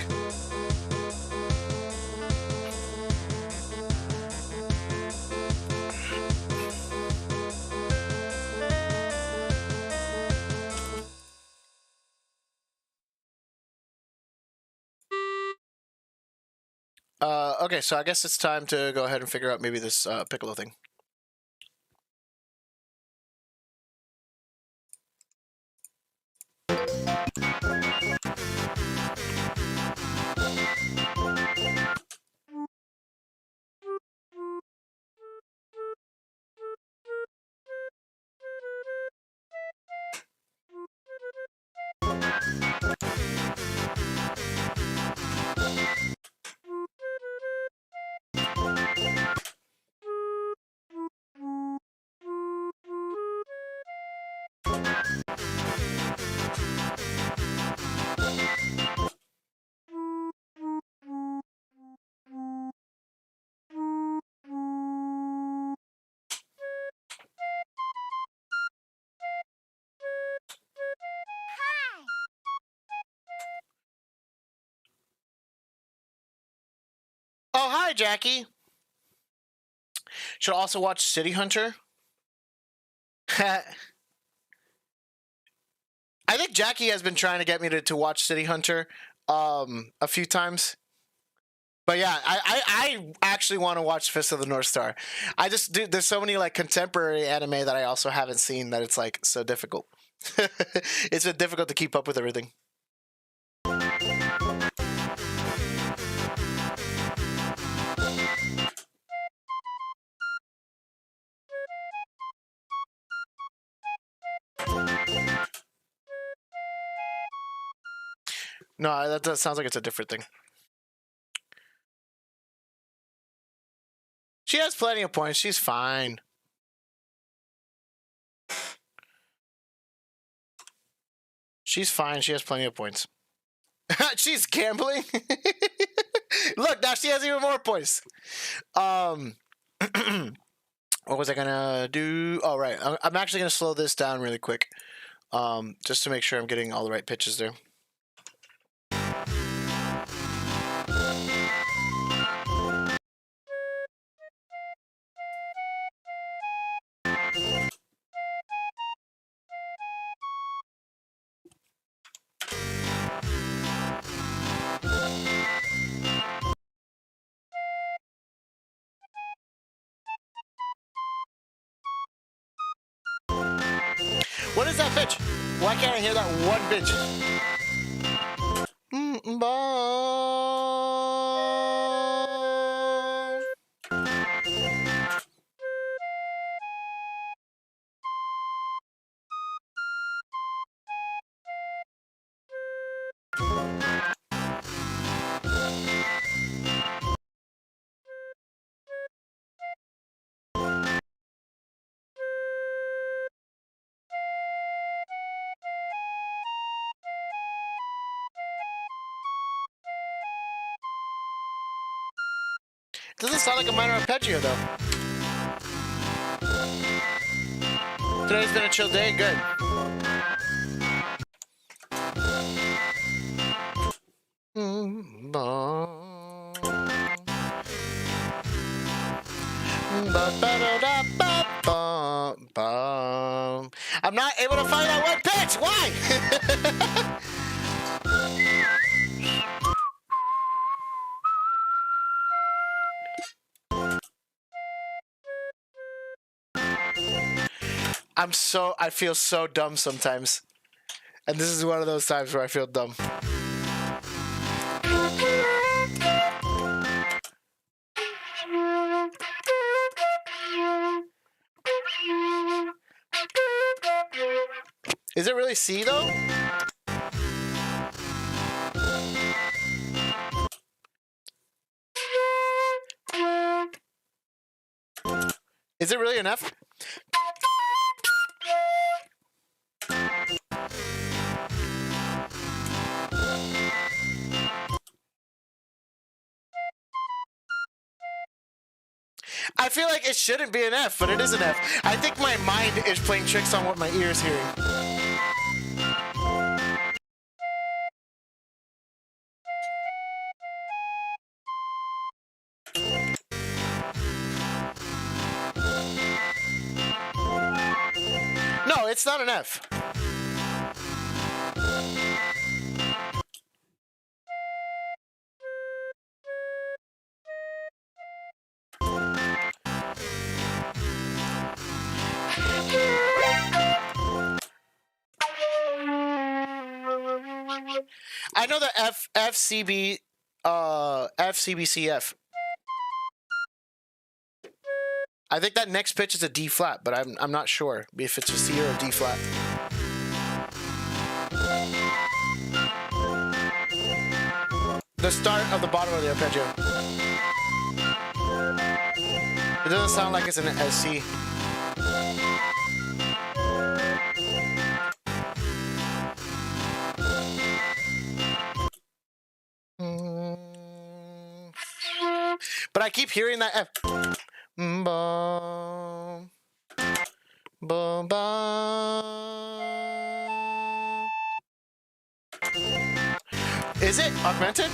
Okay, so I guess it's time to go ahead and figure out maybe this Piccolo thing. Oh, hi, Jackie. Should also watch City Hunter. I think Jackie has been trying to get me to watch City Hunter a few times. But yeah, I actually want to watch Fist of the North Star. There's so many like contemporary anime that I also haven't seen that it's like so difficult. It's been difficult to keep up with everything. No, that sounds like it's a different thing. She has plenty of points. She's fine. She's fine. She has plenty of points. She's gambling. Look, now she has even more points. What was I gonna do? Oh, right. I'm actually gonna slow this down really quick, just to make sure I'm getting all the right pitches there. What is that pitch? Why can't I hear that one pitch? Doesn't sound like a minor arpeggio though. Today's been a chill day. Good. I'm not able to find that one pitch. Why? I feel so dumb sometimes. And this is one of those times where I feel dumb. Is it really C though? Is it really an F? I feel like it shouldn't be an F, but it is an F. I think my mind is playing tricks on what my ear is hearing. No, it's not an F. I know the FCBCF. I think that next pitch is a D flat, but I'm not sure if it's a C or a D flat. The start of the bottom of the arpeggio. It doesn't sound like it's an SC. But I keep hearing that F. Bum, bum, bum. Is it augmented?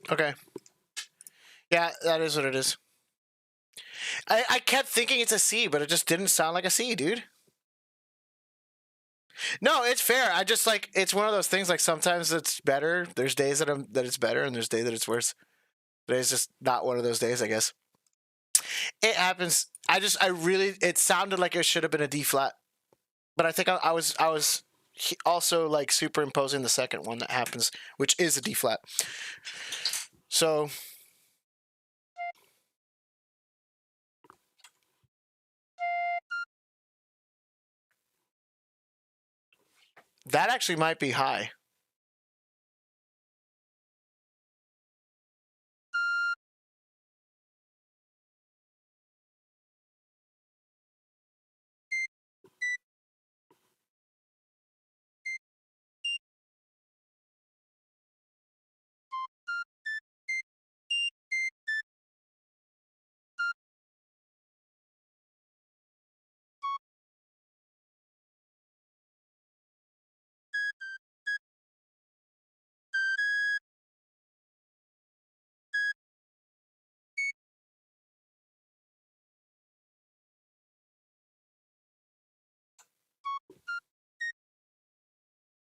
Okay. Yeah, that is what it is. I kept thinking it's a C, but it just didn't sound like a C, dude. No, it's fair. I just like it's one of those things. Like sometimes it's better. There's days that it's better, and there's days that it's worse. Today's just not one of those days, I guess. It happens. It sounded like it should have been a D flat, but I think I was also like superimposing the second one that happens, which is a D flat. So. That actually might be high.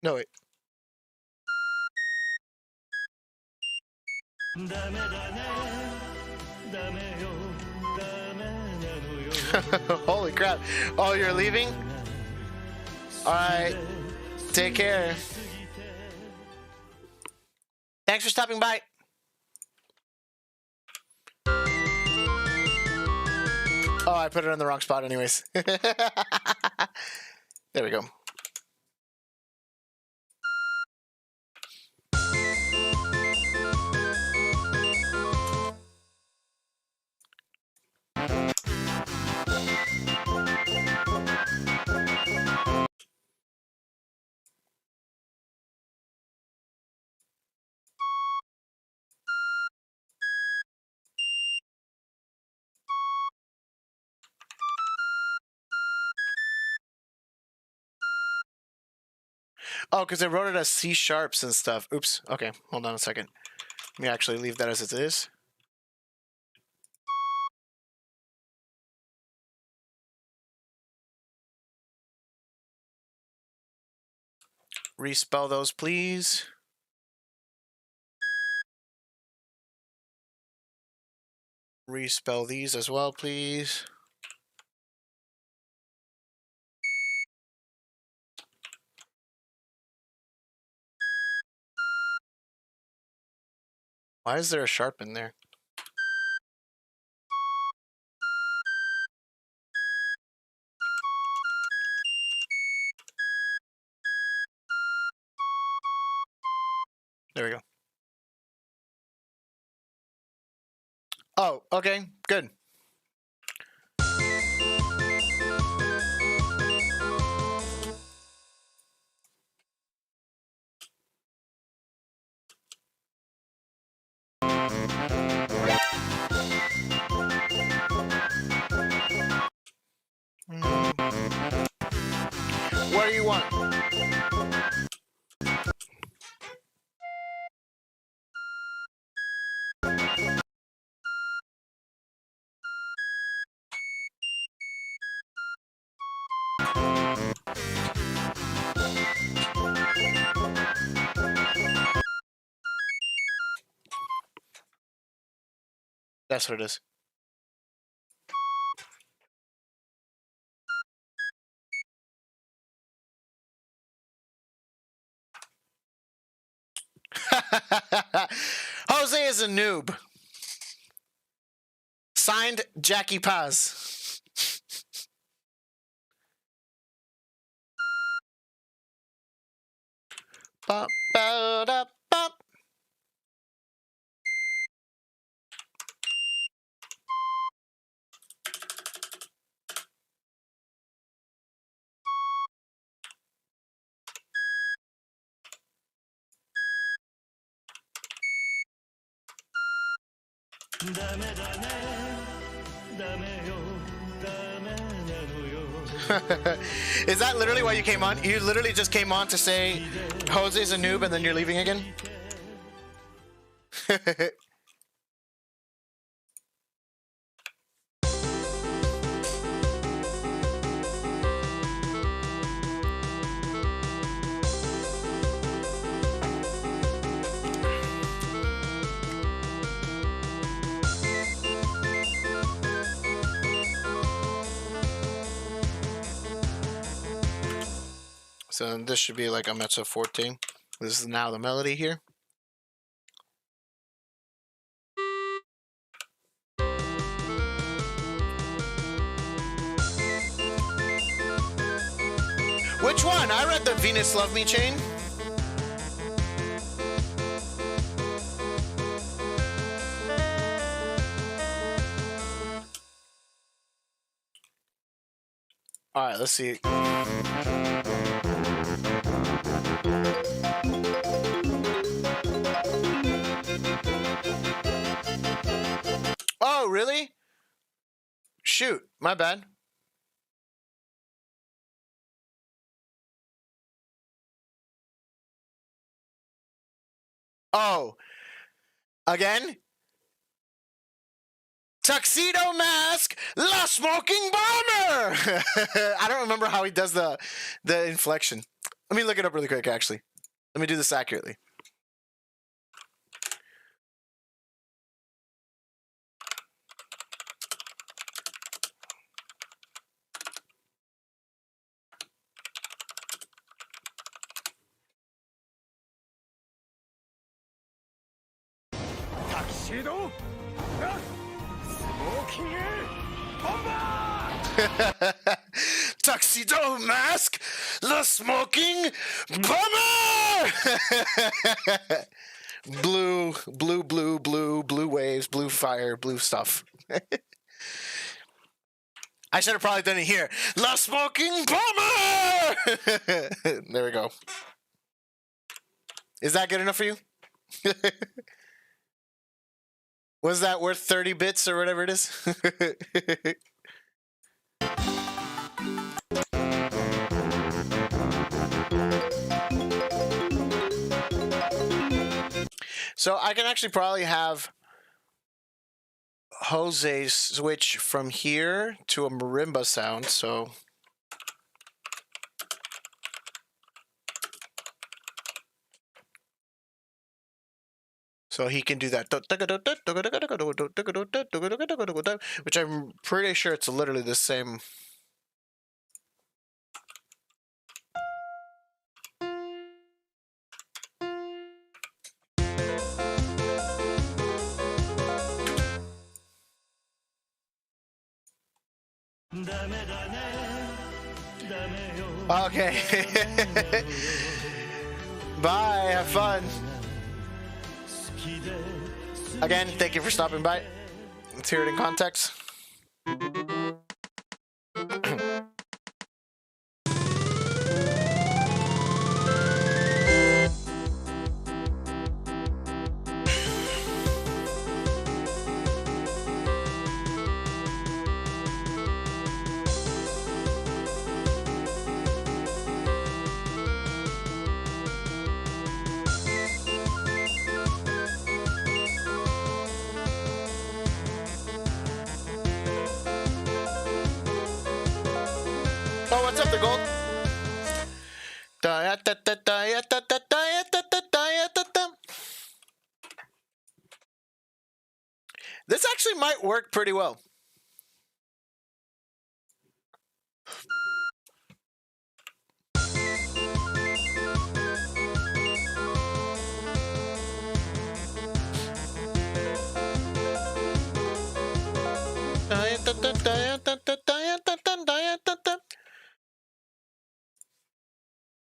No, wait. Holy crap. Oh, you're leaving? Alright. Take care. Thanks for stopping by. Oh, I put it in the wrong spot anyways. There we go. Oh, because they wrote it as C sharps and stuff. Oops. Okay, hold on a second. Let me actually leave that as it is. Respell those, please. Respell these as well, please. Why is there a sharp in there? There we go. Oh, okay, good. What do you want? That's what it is. Jose is a noob. Signed, Jackie Paz. Bop, ba, da, bop. Is that literally why you came on? You literally just came on to say Jose's a noob and then you're leaving again? So this should be like a mezzo forte. This is now the melody here. Which one? I read the Venus Love Me chain. All right, let's see. Oh, really? Shoot, my bad. Oh, again? Tuxedo Mask, La Smoking Bomber! I don't remember how he does the inflection. Let me look it up really quick, actually. Let me do this accurately. Tuxedo? Smoking bomber! Tuxedo mask, the smoking bomber. blue waves, blue fire, blue stuff. I should have probably done it here. The smoking bomber. There we go. Is that good enough for you? Was that worth 30 bits or whatever it is? So I can actually probably have Jose switch from here to a marimba sound, so he can do that, which I'm pretty sure it's literally the same. Okay. Bye. Have fun. Again, thank you for stopping by. Let's hear it in context. Oh, what's up, the gold? This actually might work pretty well.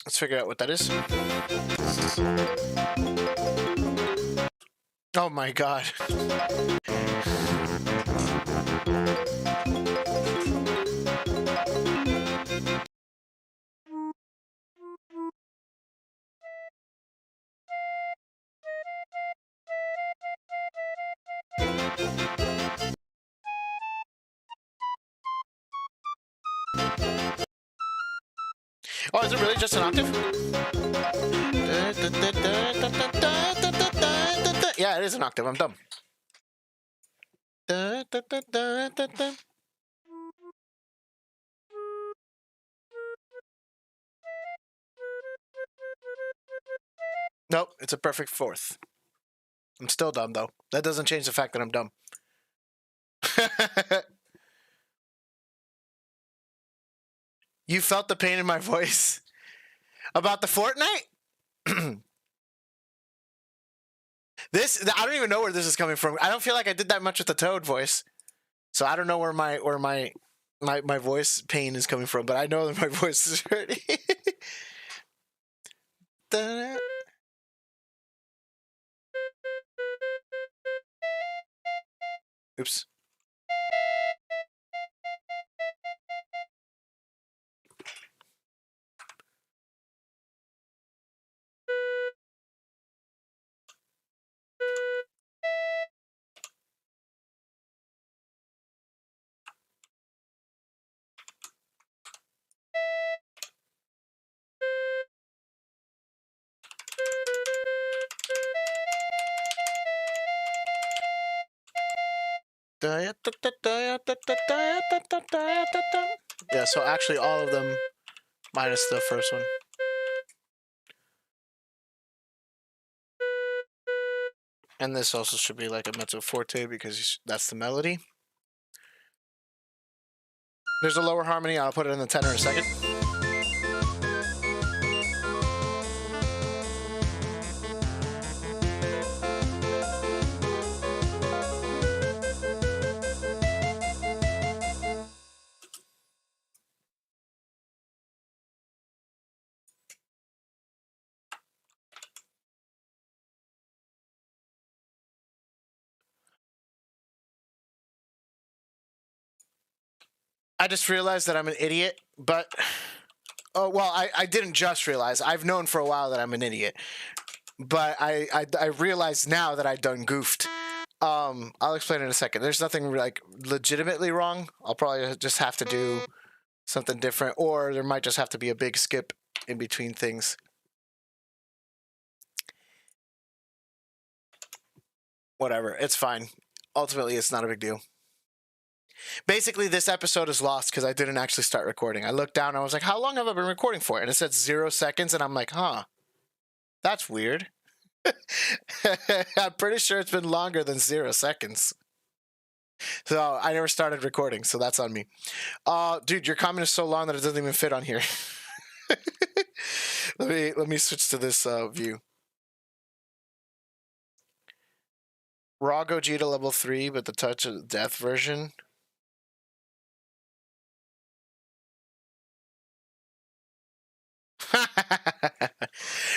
Let's figure out what that is. Oh my god. Oh, is it really just an octave? Yeah, it is an octave. I'm dumb. Nope, it's a perfect fourth. I'm still dumb, though. That doesn't change the fact that I'm dumb. You felt the pain in my voice about the Fortnite? I don't even know where this is coming from. I don't feel like I did that much with the Toad voice, so I don't know where my voice pain is coming from. But I know that my voice is hurting. Oops. Yeah, so actually all of them minus the first one. And this also should be like a mezzo forte because that's the melody. There's a lower harmony. I'll put it in the tenor in a second. I just realized that I'm an idiot, but oh well, I didn't just realize. I've known for a while that I'm an idiot, but I realize now that I done goofed. I'll explain in a second. There's nothing like legitimately wrong. I'll probably just have to do something different, or there might just have to be a big skip in between things. Whatever, it's fine. Ultimately, it's not a big deal. Basically, this episode is lost because I didn't actually start recording. I looked down and I was like, how long have I been recording for? And it said 0 seconds, and I'm like, huh, that's weird. I'm pretty sure it's been longer than 0 seconds. So I never started recording, so that's on me. Dude, your comment is so long that it doesn't even fit on here. Let me switch to this view. Raw Gogeta level 3, but the Touch of Death version.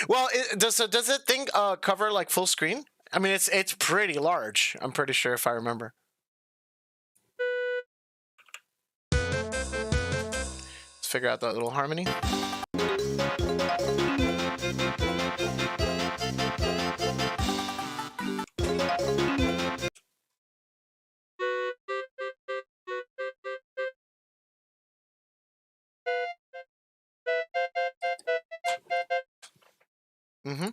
Well, does it thing cover like full screen? I mean, it's pretty large. I'm pretty sure if I remember. Let's figure out that little harmony. Mm-hmm.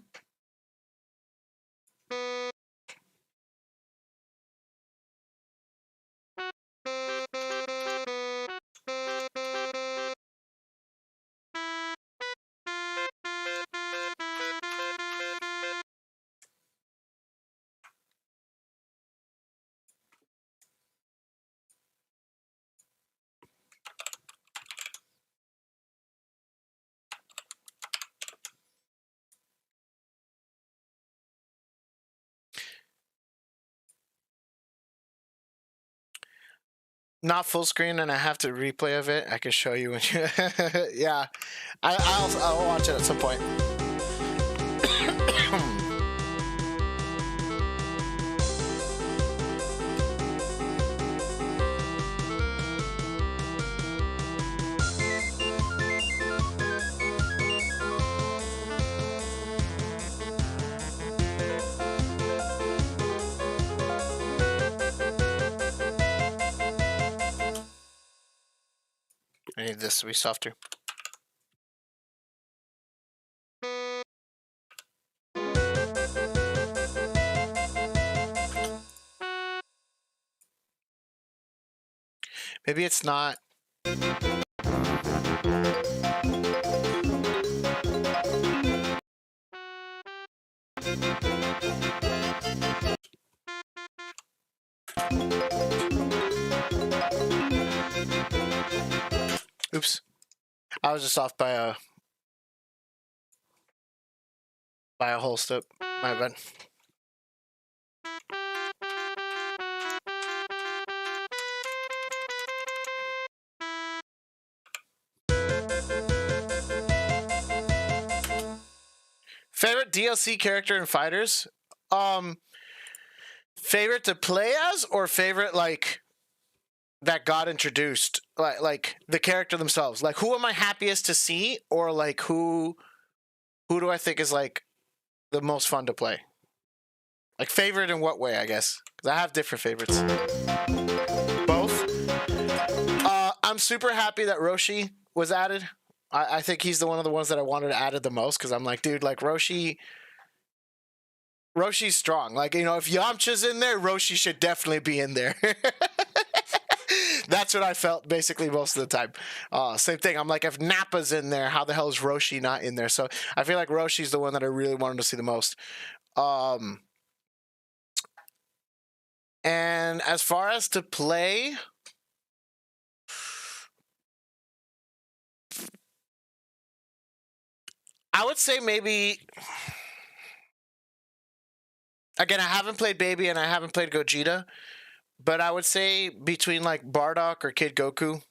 Not full screen, and I have to replay of it. I can show you when you. Yeah, I'll watch it at some point. I need this to be softer. Maybe it's not. Oops. I was just off by a whole step. My bad. Favorite DLC character in Fighters? Favorite to play as, or favorite like that got introduced? Like the character themselves. Like who am I happiest to see, or like who do I think is like the most fun to play? Like favorite in what way, I guess? Because I have different favorites. Both. I'm super happy that Roshi was added. I think he's one of the ones that I wanted added the most, because I'm like, dude, like Roshi's strong. Like, you know, if Yamcha's in there, Roshi should definitely be in there. That's what I felt basically most of the time. Same thing. I'm like, if Nappa's in there, how the hell is Roshi not in there? So I feel like Roshi's the one that I really wanted to see the most. And as far as to play, I would say maybe. Again, I haven't played Baby and I haven't played Gogeta, but I would say between like Bardock or Kid Goku.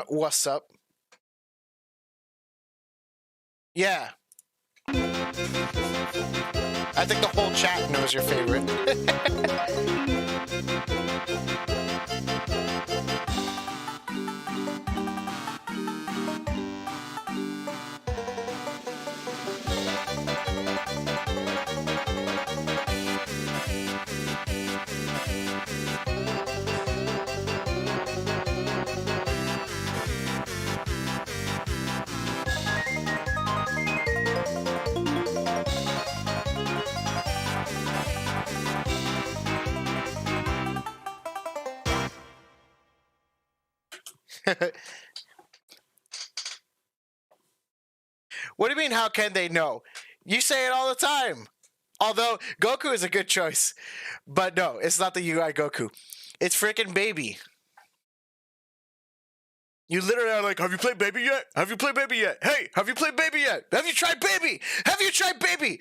What's up? Yeah. I think the whole chat knows your favorite. What do you mean, how can they know? You say it all the time. Although, Goku is a good choice. But no, it's not the UI Goku. It's freaking Baby. You literally are like, have you played Baby yet? Have you played Baby yet? Hey, have you played Baby yet? Have you tried Baby? Have you tried Baby?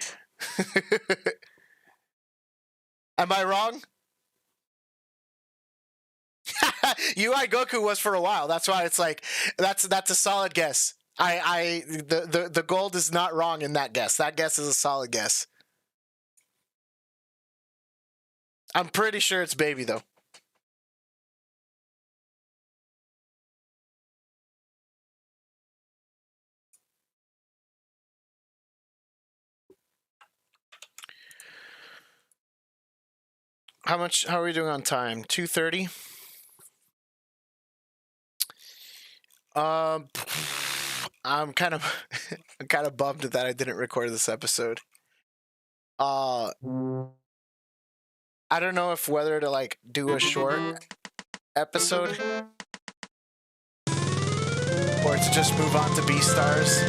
Am I wrong? UI Goku was for a while. That's why it's like that's a solid guess. The gold is not wrong in that guess. That guess is a solid guess. I'm pretty sure it's Baby though. How are we doing on time? 2:30? I'm kind of bummed that I didn't record this episode. I don't know if whether to like do a short episode or to just move on to B-Stars.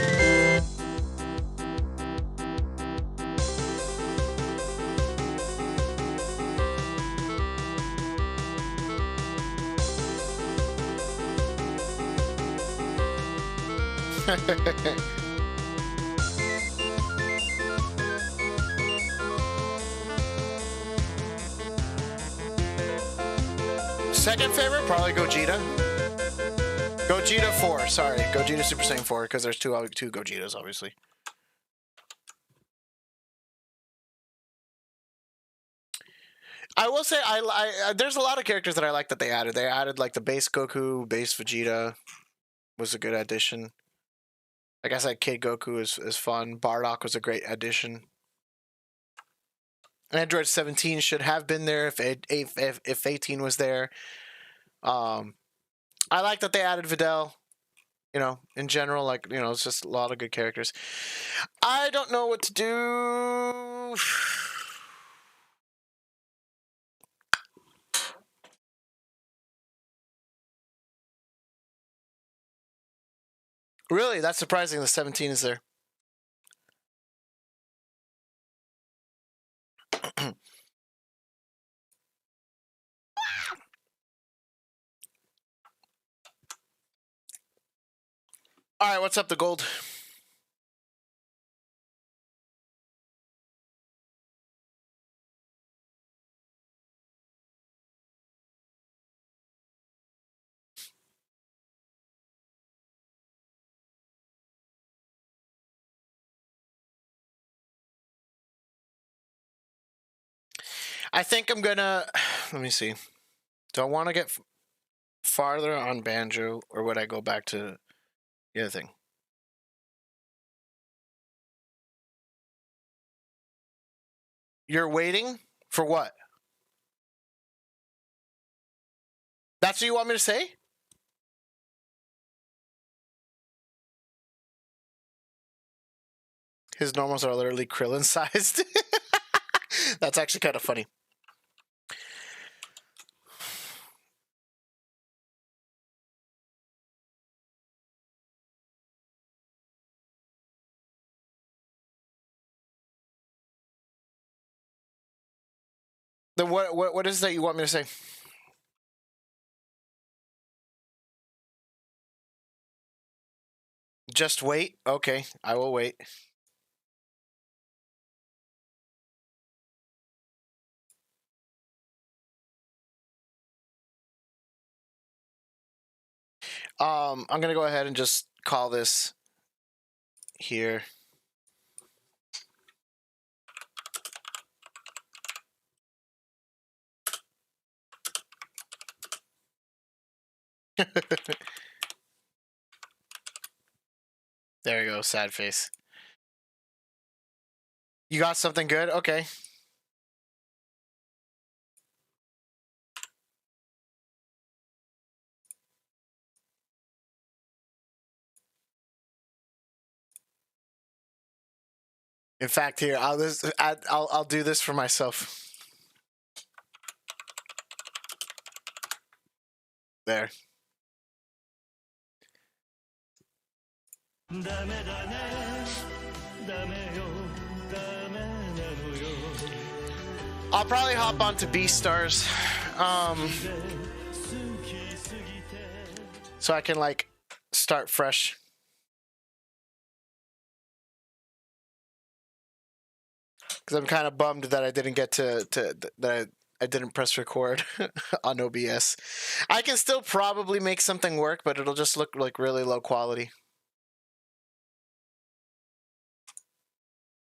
Second favorite, probably Gogeta. Gogeta 4, sorry. Gogeta Super Saiyan 4, because there's two Gogetas, obviously. I will say, I there's a lot of characters that I like that they added. They added, like, the base Goku, base Vegeta was a good addition. Like I said, Kid Goku is fun. Bardock was a great addition. Android 17 should have been there if 18 was there. I like that they added Videl. You know, in general, like, you know, it's just a lot of good characters. I don't know what to do. Really, that's surprising. The 17 is there. All right, what's up, the gold? I think I'm gonna. Let me see. Do I want to get farther on banjo, or would I go back to the other thing? You're waiting for what? That's what you want me to say? His normals are literally Krillin sized. That's actually kind of funny. Then what is that you want me to say? Just wait? Okay, I will wait. I'm gonna go ahead and just call this here. There you go, sad face. You got something good? Okay. In fact, here I'll do this for myself. There. I'll probably hop onto B-Stars, so I can like start fresh. Because I'm kind of bummed that I didn't get that I didn't press record on OBS. I can still probably make something work, but it'll just look like really low quality.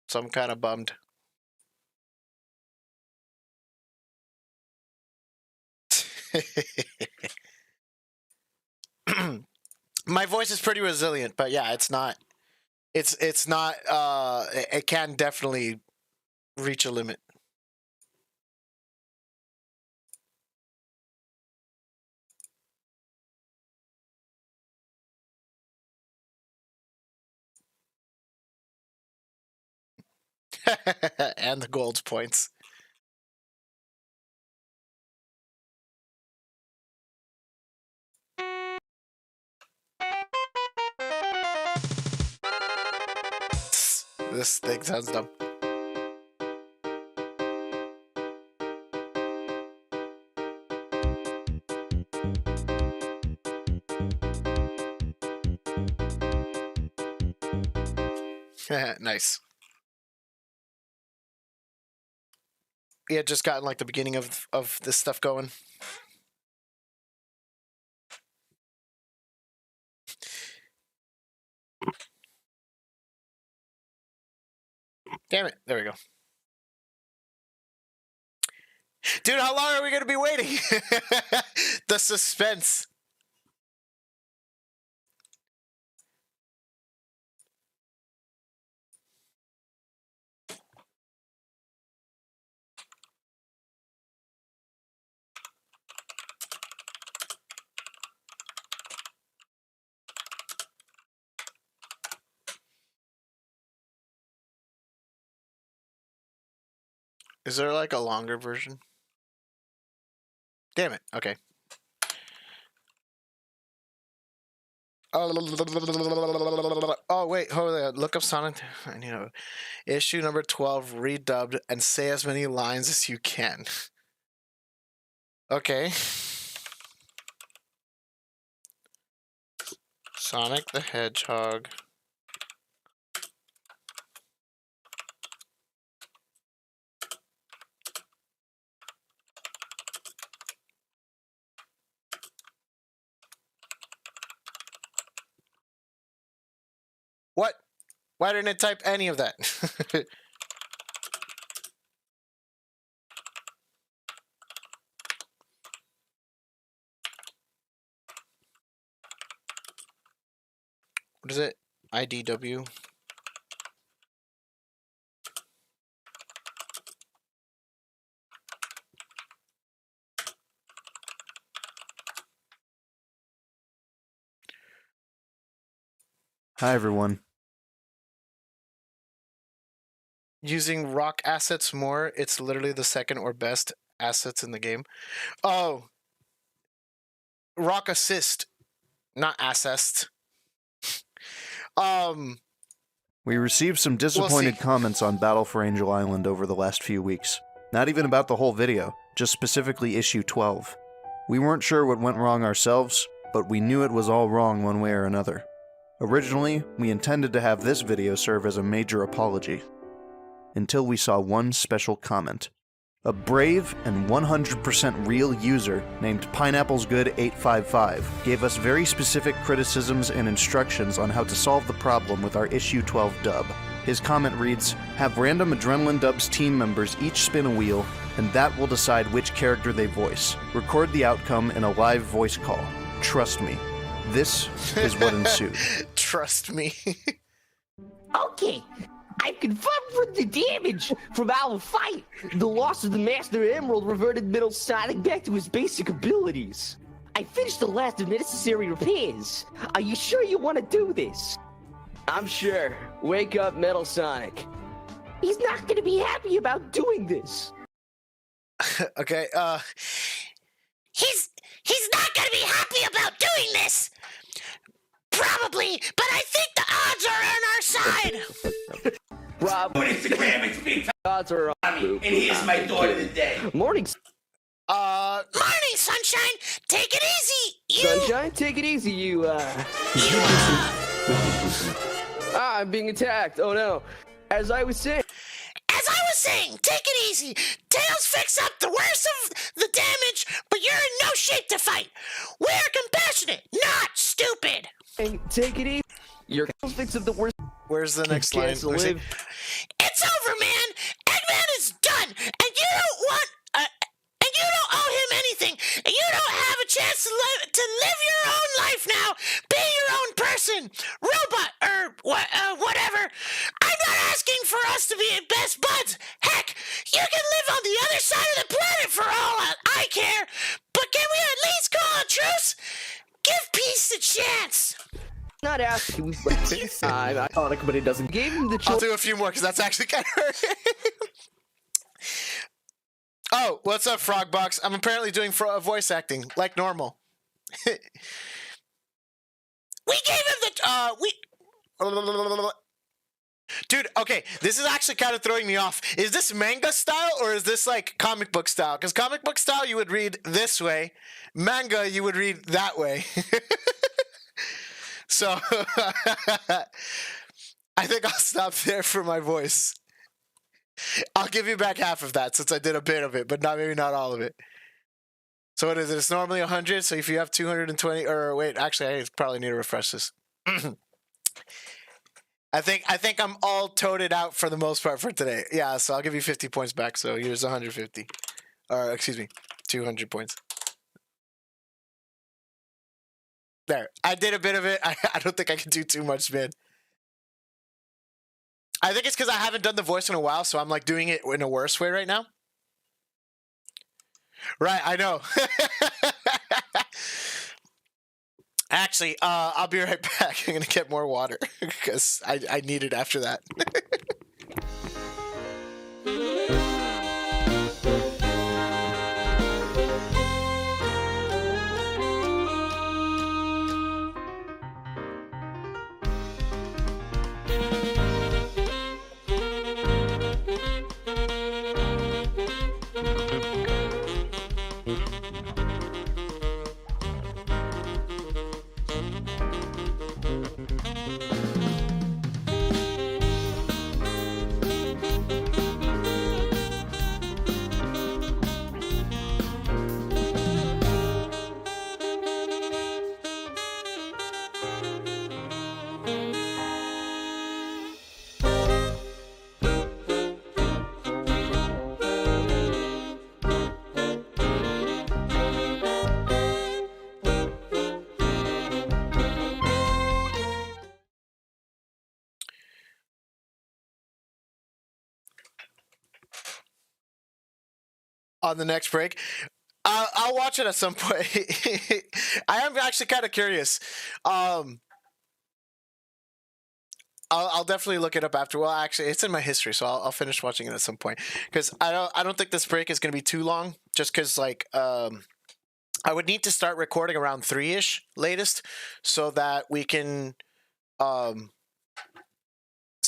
So I'm kind of bummed. My voice is pretty resilient, but yeah, it's not. It's not. It can definitely reach a limit. And the gold points. This thing sounds dumb. Nice. Yeah, just gotten like the beginning of this stuff going. Damn it. There we go. Dude, how long are we going to be waiting? The suspense. Is there like a longer version? Damn it. Okay. Oh wait, hold on. Look up Sonic. I know. Issue number 12 redubbed and say as many lines as you can. Okay. Sonic the Hedgehog. What? Why didn't it type any of that? What is it? IDW? Hi, everyone. Using rock assets more, it's literally the second or best assets in the game. Oh. Rock assist, not assist. We received some disappointed comments on Battle for Angel Island over the last few weeks. Not even about the whole video, just specifically issue 12. We weren't sure what went wrong ourselves, but we knew it was all wrong one way or another. Originally, we intended to have this video serve as a major apology. Until we saw one special comment. A brave and 100% real user named PineapplesGood855 gave us very specific criticisms and instructions on how to solve the problem with our issue 12 dub. His comment reads, "Have random Adrenaline Dubs team members each spin a wheel, and that will decide which character they voice. Record the outcome in a live voice call. Trust me." This is what ensued. Trust me. Okay, I've confirmed the damage from our fight. The loss of the Master Emerald reverted Middle Sonic back to his basic abilities. I finished the last of necessary repairs. Are you sure you want to do this? I'm sure. Wake up, Metal Sonic. He's not going to be happy about doing this. Okay, He's not gonna be happy about doing this! Probably, but I think the odds are on our side! Rob, On Instagram, it's me, odds are on you. and here's my thought of the day. Morning, Morning, Sunshine! Take it easy! You... Sunshine. Take it easy, you, I'm being attacked. Oh, no. As I was saying, take it easy. Tails fix up the worst of the damage, but you're in no shape to fight. We're compassionate, not stupid. take it easy. Your fix of the worst. where's the next line? Cancel Where's it? live. It's over, man. Eggman is done, and you don't owe him anything, and you don't have a chance to live your own life now. Be your own person, robot, or whatever. I'm not asking for us to be best buds. Heck, you can live on the other side of the planet for all I care. But can we at least call a truce? Give peace a chance. Not asking, but I'm iconic, but it doesn't. Gave him the I'll choice. do a few more because that's actually kind of hurting. Oh, what's up, Frogbox? I'm apparently doing voice acting like normal. We gave him the Dude, okay, this is actually kind of throwing me off. Is this manga style or is this like comic book style? Because comic book style you would read this way, manga you would read that way. So I think I'll stop there for my voice. I'll give you back half of that since I did a bit of it, but maybe not all of it. So what is it? It's normally 100. So if you have 220, or wait, actually, I probably need to refresh this. I think I'm all toted out for the most part for today. Yeah, so I'll give you 50 points back. So here's 150, or excuse me, 200 points. There, I did a bit of it. I don't think I can do too much, man. I think it's because I haven't done the voice in a while, so I'm like doing it in a worse way right now. Right, I know. Actually, I'll be right back. I'm gonna get more water because I need it after that. On the next break, I'll watch it at some point. I am actually kind of curious. I'll definitely look it up after. Well, actually, it's in my history, so I'll finish watching it at some point. Because I don't think this break is going to be too long. Just because like I would need to start recording around 3-ish latest, so that we can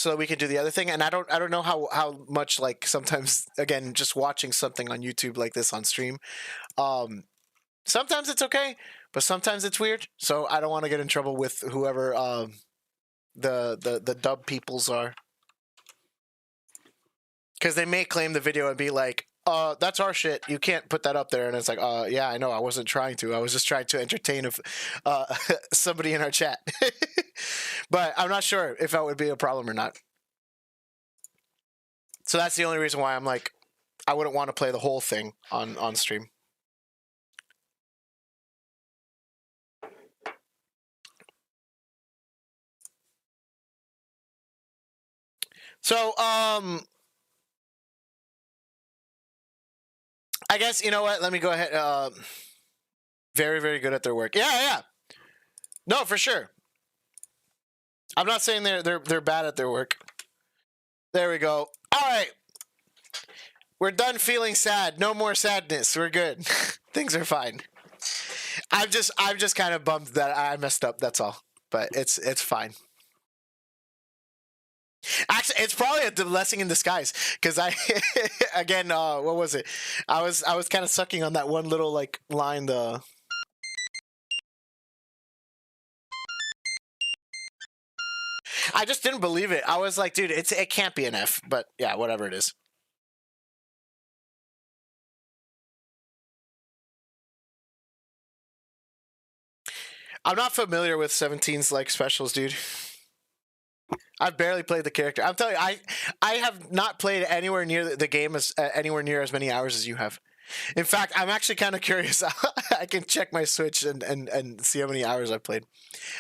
so that we can do the other thing. And I don't know how much, like, sometimes, again, just watching something on YouTube like this on stream, sometimes it's okay, but sometimes it's weird. So I don't want to get in trouble with whoever the dub peoples are, because they may claim the video and be like, that's our shit, you can't put that up there. And it's like, yeah, I know, I wasn't trying to. I was just trying to entertain somebody in our chat. But I'm not sure if that would be a problem or not. So that's the only reason why I'm like, I wouldn't want to play the whole thing on stream. So, I guess, you know what? Let me go ahead. Very, very good at their work. Yeah. No, for sure. I'm not saying they're bad at their work. There we go. All right. We're done feeling sad. No more sadness. We're good. Things are fine. I'm just kind of bummed that I messed up. That's all. But it's fine. Actually, it's probably a blessing in disguise, because I, again, what was it? I was kind of sucking on that one little like line. I just didn't believe it. I was like, dude, it can't be an F. But yeah, whatever it is. I'm not familiar with 17's like specials, dude. I've barely played the character. I'm telling you, I have not played anywhere near the game as anywhere near as many hours as you have. In fact, I'm actually kind of curious. I can check my Switch and see how many hours I've played.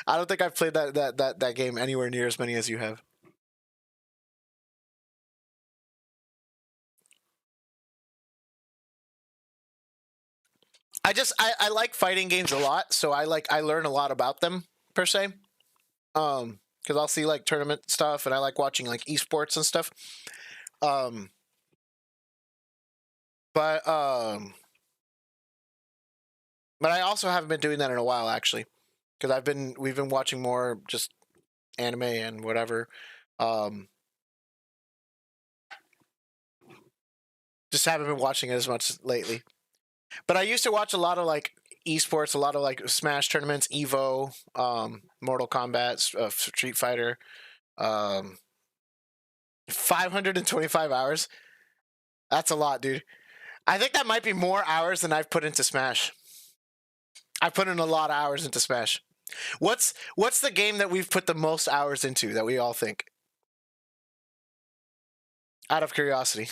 I don't think I've played that game anywhere near as many as you have. I like fighting games a lot, so I learn a lot about them per se. Because I'll see like tournament stuff, and I like watching like esports and stuff. But I also haven't been doing that in a while, actually, because we've been watching more just anime and whatever. Just haven't been watching it as much lately. But I used to watch a lot of like esports, a lot of like Smash tournaments, Evo, Mortal Kombat, Street Fighter. 525 hours. That's a lot, dude. I think that might be more hours than I've put into Smash. I've put in a lot of hours into Smash. What's the game that we've put the most hours into that we all think? Out of curiosity.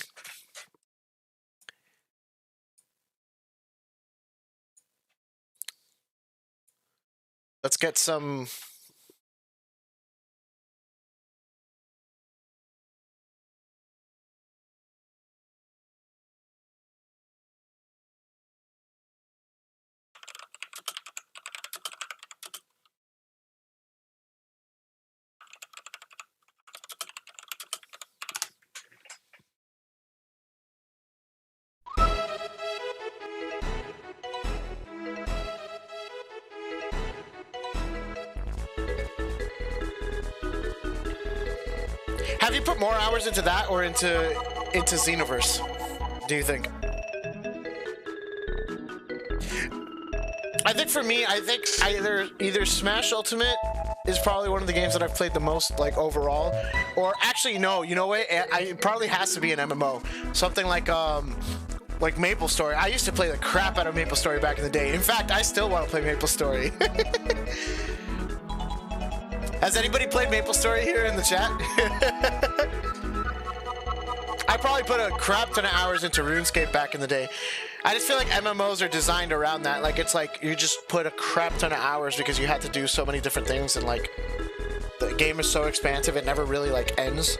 Let's get some... Have you put more hours into that or into Xenoverse, do you think? I think for me, either Smash Ultimate is probably one of the games that I've played the most, like, overall. Or actually, no, you know what? It probably has to be an MMO. Something like Maple Story. I used to play the crap out of Maple Story back in the day. In fact, I still want to play Maple Story. Has anybody played Maple Story here in the chat? I probably put a crap ton of hours into RuneScape back in the day. I just feel like MMOs are designed around that. Like, it's like you just put a crap ton of hours because you had to do so many different things, and like the game is so expansive it never really like ends.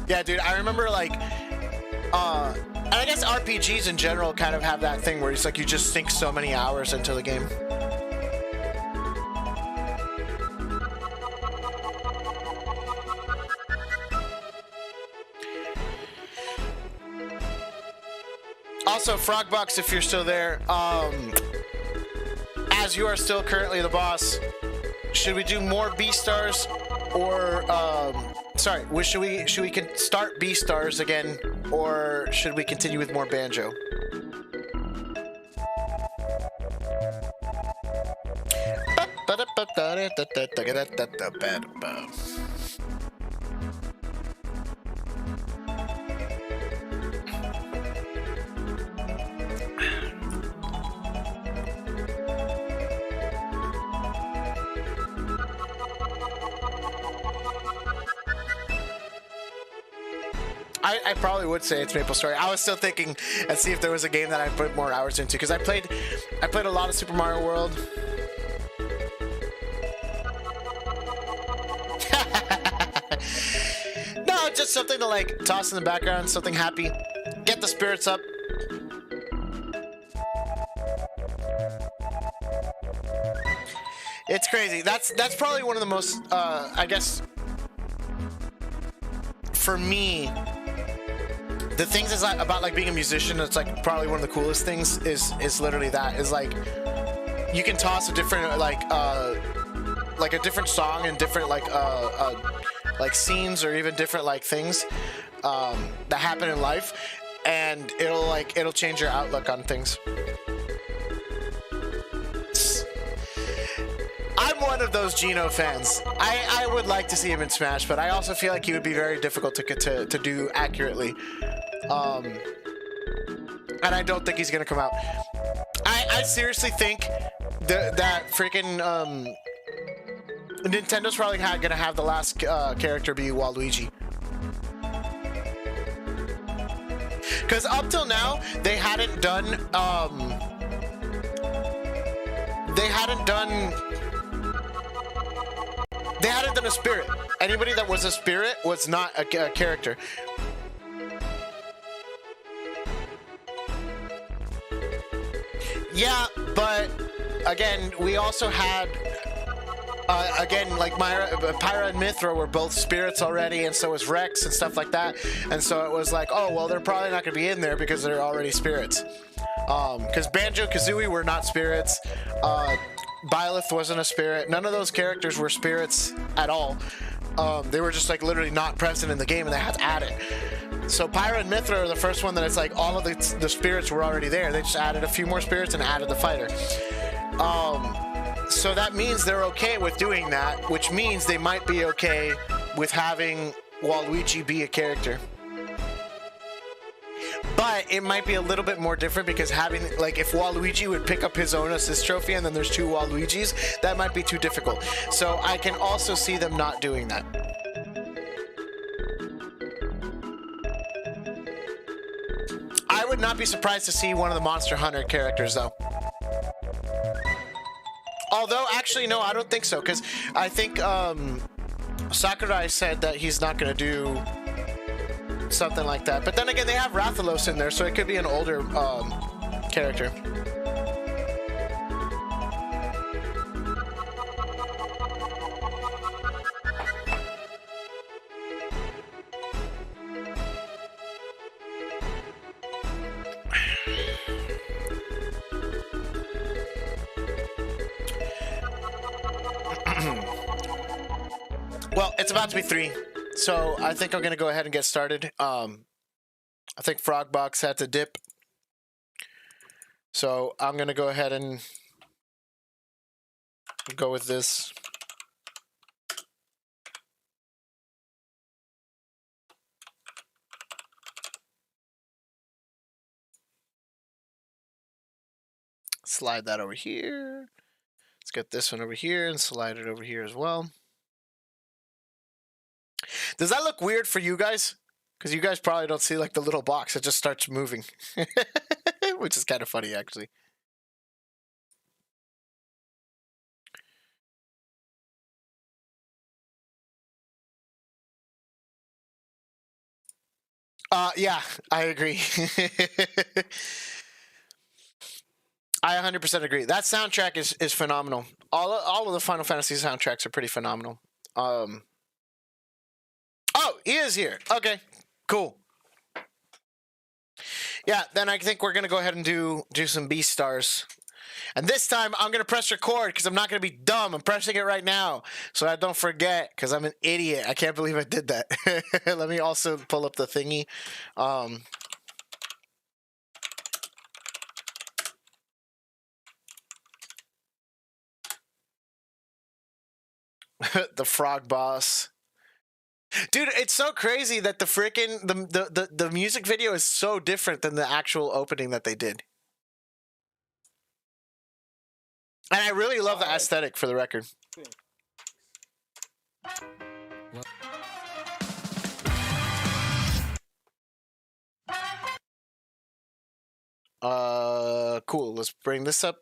Yeah, dude, I remember like, and I guess RPGs in general kind of have that thing where it's like you just sink so many hours into the game. Also, Frogbox, if you're still there, as you are still currently the boss, should we do more B stars, or sorry, should we start B stars again, or should we continue with more banjo? I probably would say it's MapleStory. I was still thinking and see if there was a game that I put more hours into, because I played a lot of Super Mario World. No, just something to like toss in the background, something happy, get the spirits up. It's crazy. That's probably one of the most I guess for me, the things is like, about like being a musician, it's like probably one of the coolest things is literally that, is like you can toss a different like a different song and different like scenes, or even different like things that happen in life, and it'll change your outlook on things. I'm one of those Gino fans. I would like to see him in Smash, but I also feel like he would be very difficult to do accurately. And I don't think he's gonna come out. I seriously think that freaking Nintendo's probably gonna have the last character be Waluigi. Because up till now, they hadn't done a spirit. Anybody that was a spirit was not a character. Yeah, but again, we also had again, like Pyra and Mithra were both spirits already, and so was Rex and stuff like that. And so it was like, oh well, they're probably not going to be in there because they're already spirits. Because Banjo-Kazooie were not spirits. Byleth wasn't a spirit. None of those characters were spirits at all. They were just like literally not present in the game, and they had to add it. So Pyra and Mithra are the first one that it's like all of the spirits were already there. They just added a few more spirits and added the fighter. So that means they're okay with doing that, which means they might be okay with having Waluigi be a character. But it might be a little bit more different, because having, like, if Waluigi would pick up his own assist trophy and then there's two Waluigis, that might be too difficult. So I can also see them not doing that. I would not be surprised to see one of the Monster Hunter characters, though. Although, actually, no, I don't think so, because I think Sakurai said that he's not going to do something like that. But then again, they have Rathalos in there, so it could be an older character. Well, it's about to be 3. So I think I'm going to go ahead and get started. I think Frogbox had to dip. So I'm going to go ahead and go with this. Slide that over here. Let's get this one over here and slide it over here as well. Does that look weird for you guys? Because you guys probably don't see like the little box. It just starts moving. Which is kind of funny, actually. Yeah, I agree. I 100% agree. That soundtrack is phenomenal. All of the Final Fantasy soundtracks are pretty phenomenal. Oh, he is here. Okay, cool. Yeah, then I think we're gonna go ahead and do some B stars. And this time I'm gonna press record because I'm not gonna be dumb. I'm pressing it right now so I don't forget because I'm an idiot. I can't believe I did that. Let me also pull up the thingy. The frog boss. Dude, it's so crazy that the freaking the music video is so different than the actual opening that they did. And I really love the aesthetic, for the record. Cool. Let's bring this up.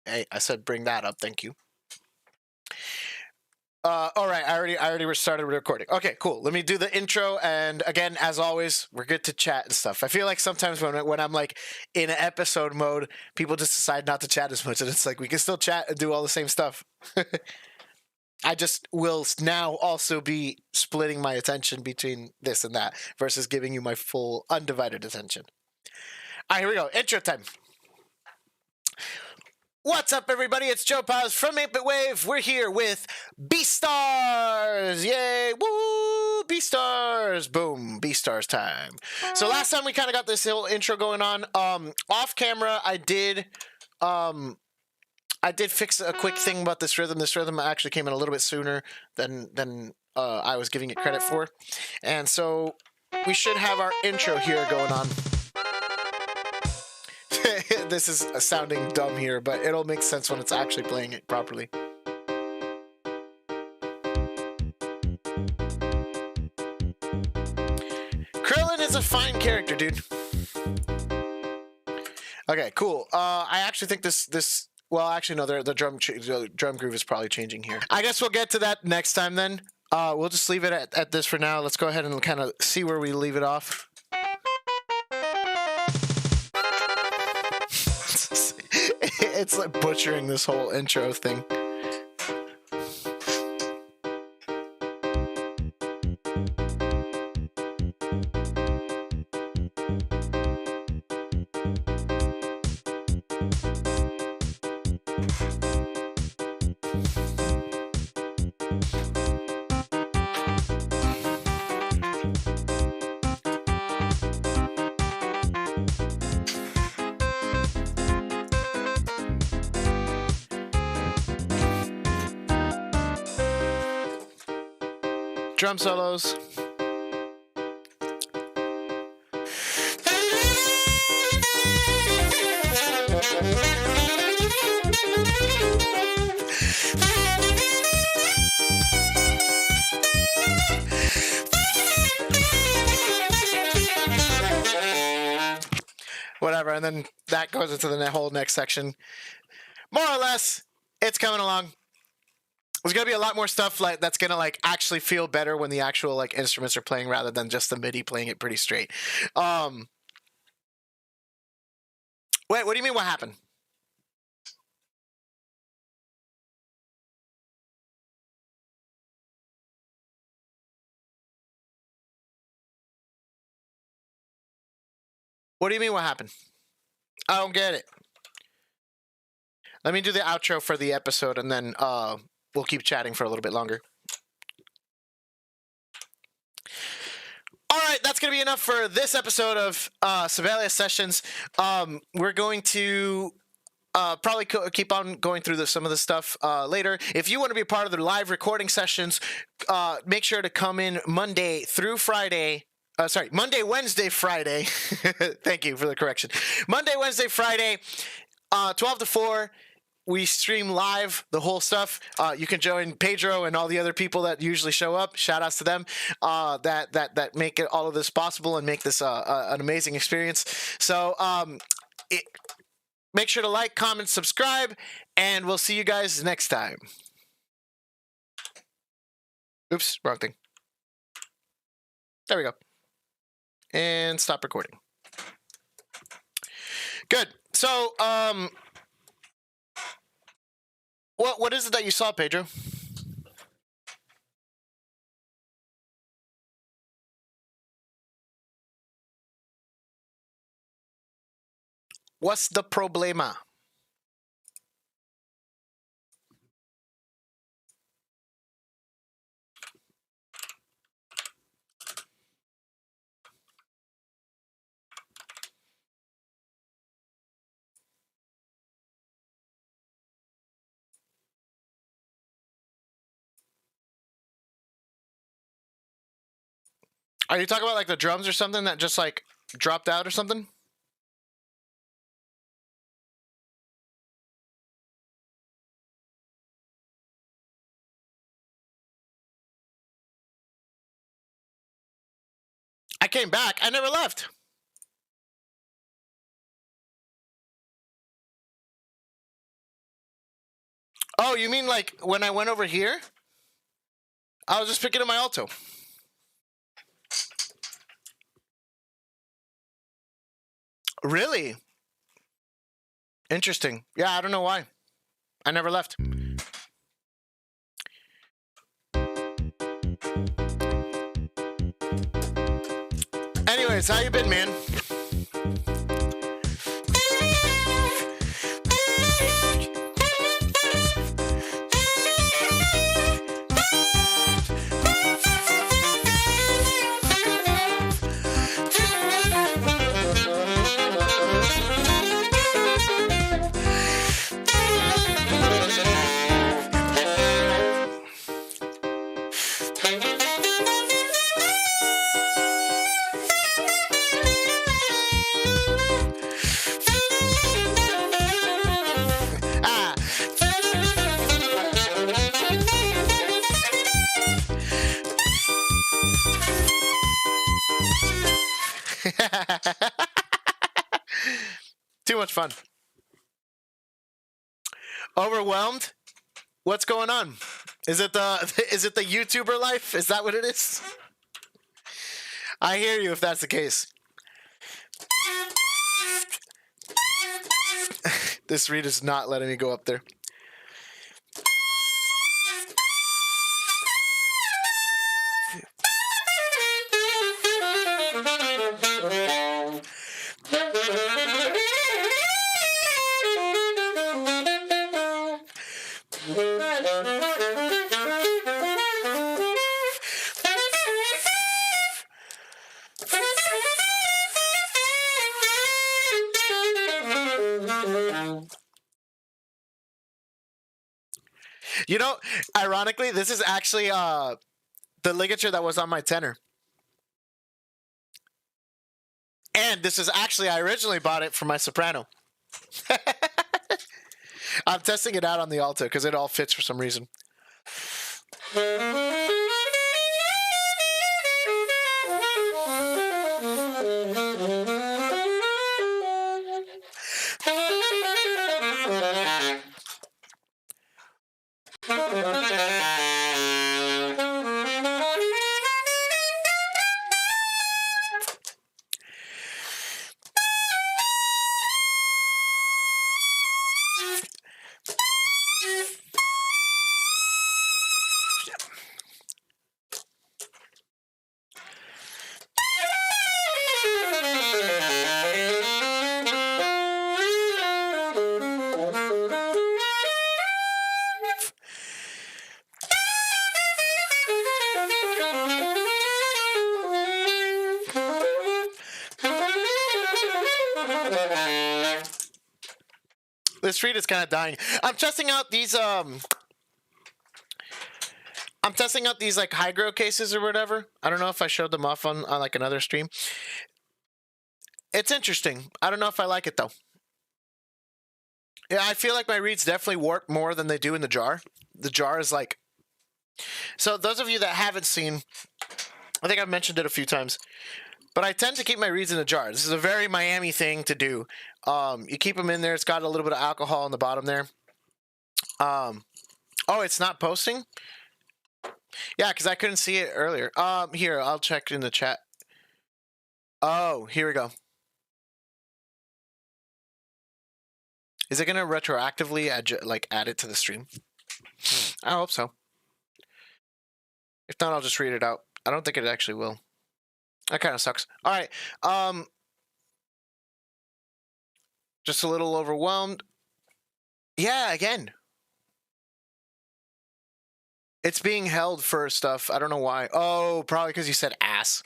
Hey, I said bring that up. Thank you. All right. I already started recording. Okay, cool. Let me do the intro. And again, as always, we're good to chat and stuff. I feel like sometimes when I'm like in an episode mode, people just decide not to chat as much, and it's like we can still chat and do all the same stuff. I just will now also be splitting my attention between this and that versus giving you my full undivided attention. All right, here we go. Intro time. What's up, everybody? It's Joe Paz from 8-Bit Wave. We're here with B-Stars. Yay! Woo! B-Stars. Boom. B-Stars time. So last time we kind of got this whole intro going on. Off camera, I did fix a quick thing about this rhythm. This rhythm actually came in a little bit sooner than I was giving it credit for. And so we should have our intro here going on. This is sounding dumb here, but it'll make sense when it's actually playing it properly. Krillin is a fine character, dude. Okay, cool. I actually think this. Well, actually, no. The drum groove is probably changing here. I guess we'll get to that next time then. We'll just leave it at this for now. Let's go ahead and kind of see where we leave it off. It's like butchering this whole intro thing. Drum solos. Whatever, and then that goes into the whole next section. More or less, it's coming along. There's gonna be a lot more stuff like that's gonna like actually feel better when the actual like instruments are playing rather than just the MIDI playing it pretty straight. Wait, what do you mean? What happened? What do you mean? What happened? I don't get it. Let me do the outro for the episode, and then we'll keep chatting for a little bit longer. All right, that's going to be enough for this episode of Sibelius Sessions. We're going to probably keep on going through some of the stuff later. If you want to be a part of the live recording sessions, make sure to come in Monday through Friday. Monday, Wednesday, Friday. Thank you for the correction. Monday, Wednesday, Friday, 12 to 4. We stream live the whole stuff. You can join Pedro and all the other people that usually show up. Shout outs to them that make it, all of this possible and make this an amazing experience. So make sure to like, comment, subscribe, and we'll see you guys next time. Oops, wrong thing. There we go. And stop recording. Good. So, what is it that you saw, Pedro? What's the problema? Are you talking about like the drums or something that just like dropped out or something? I came back. I never left. Oh, you mean like when I went over here? I was just picking up my alto. Really? Interesting. Yeah, I don't know why. I never left. Anyways, how you been, man? Too much fun. Overwhelmed? What's going on? Is it the YouTuber life? Is that what it is? I hear you if that's the case. This reed is not letting me go up there. You know, ironically, this is actually the ligature that was on my tenor. And this is actually, I originally bought it for my soprano. I'm testing it out on the alto because it all fits for some reason. This reed is kind of dying. I'm testing out these like hygro cases or whatever. I don't know if I showed them off on like another stream. It's interesting. I don't know if I like it though. Yeah, I feel like my reeds definitely warp more than they do in the jar. The jar is like... So those of you that haven't seen, I think I've mentioned it a few times, but I tend to keep my reeds in the jar. This is a very Miami thing to do. You keep them in there. It's got a little bit of alcohol on the bottom there. Oh, it's not posting? Yeah, because I couldn't see it earlier. Here, I'll check in the chat. Oh, here we go. Is it going to retroactively add it to the stream? I hope so. If not, I'll just read it out. I don't think it actually will. That kind of sucks. All right. Just a little overwhelmed. Yeah, again. It's being held for stuff. I don't know why. Oh, probably because you said ass.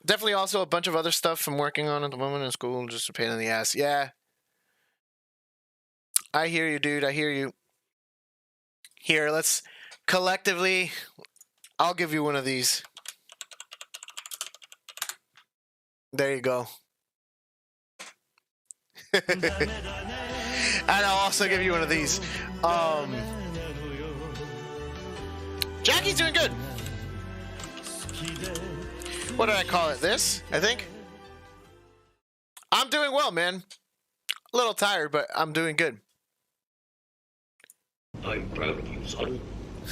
Definitely also a bunch of other stuff I'm working on at the moment in school. Just a pain in the ass. Yeah. I hear you, dude. I hear you. Here, let's collectively... I'll give you one of these. There you go. And I'll also give you one of these. Jackie's doing good. What did I call it? This, I think. I'm doing well, man. A little tired, but I'm doing good. I'm proud of you, son.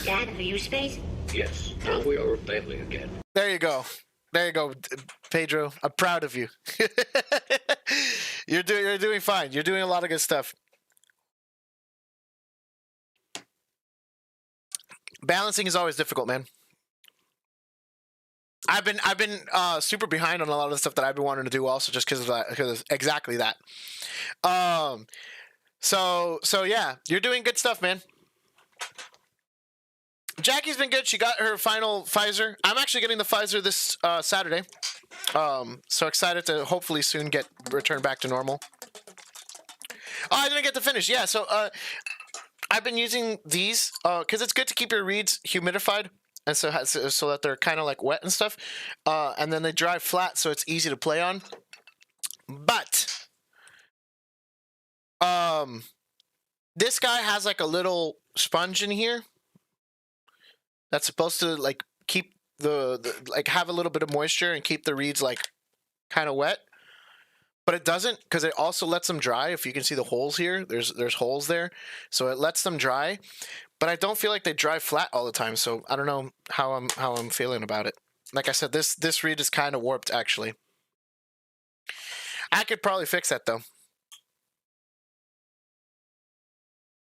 Dad, are you Space? Yes, now we are a family again. There you go. There you go, Pedro. I'm proud of you. You're doing fine. You're doing a lot of good stuff. Balancing is always difficult, man. I've been super behind on a lot of the stuff that I've been wanting to do, also just because of that, because exactly that. So yeah, you're doing good stuff, man. Jackie's been good. She got her final Pfizer. I'm actually getting the Pfizer this Saturday. So excited to hopefully soon return back to normal. Oh, I didn't get to finish. Yeah, so I've been using these because it's good to keep your reeds humidified, and so that they're kind of like wet and stuff, and then they dry flat, so it's easy to play on. But this guy has like a little sponge in here that's supposed to like keep the like have a little bit of moisture and keep the reeds like kind of wet. But it doesn't, because it also lets them dry. If you can see the holes here, there's holes there, so it lets them dry. But I don't feel like they dry flat all the time, so I don't know how I'm feeling about it. Like I said, this reed is kind of warped actually. I could probably fix that though.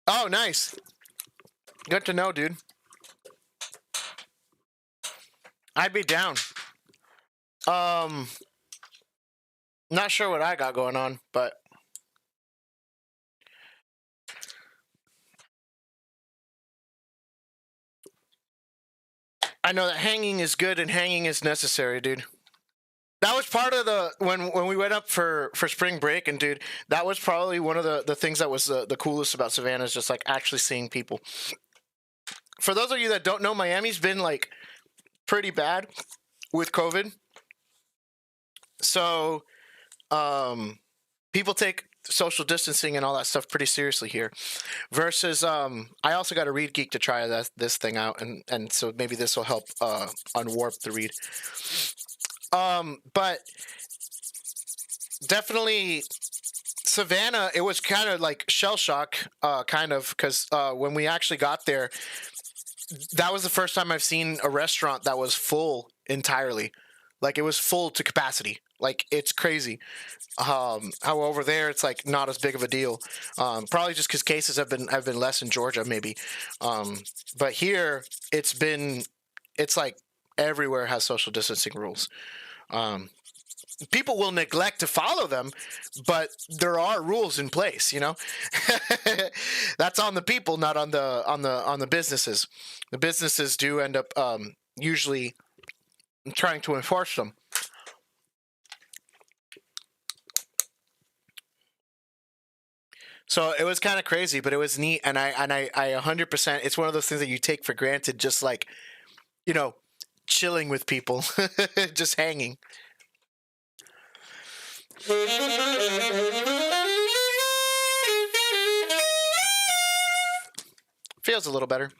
Oh, nice. Good to know, dude. I'd be down. Not sure what I got going on, but I know that hanging is good and hanging is necessary, dude. That was part of the when we went up for spring break, and dude, that was probably one of the things that was the coolest about Savannah, is just like actually seeing people. For those of you that don't know, Miami's been like pretty bad with COVID. So people take social distancing and all that stuff pretty seriously here. Versus I also got a reed geek to try this thing out, and so maybe this will help unwarp the reed. But definitely Savannah, it was kind of like shell shock, kind of, because when we actually got there, that was the first time I've seen a restaurant that was full entirely. Like, it was full to capacity. Like, it's crazy. How over there it's like not as big of a deal. Probably just because cases have been less in Georgia, maybe. But here it's like everywhere has social distancing rules. People will neglect to follow them, but there are rules in place, you know. That's on the people, not on the businesses. The businesses do end up usually trying to enforce them. So it was kind of crazy, but it was neat, and I 100%. It's one of those things that you take for granted, just like, you know, chilling with people, just hanging. Feels a little better.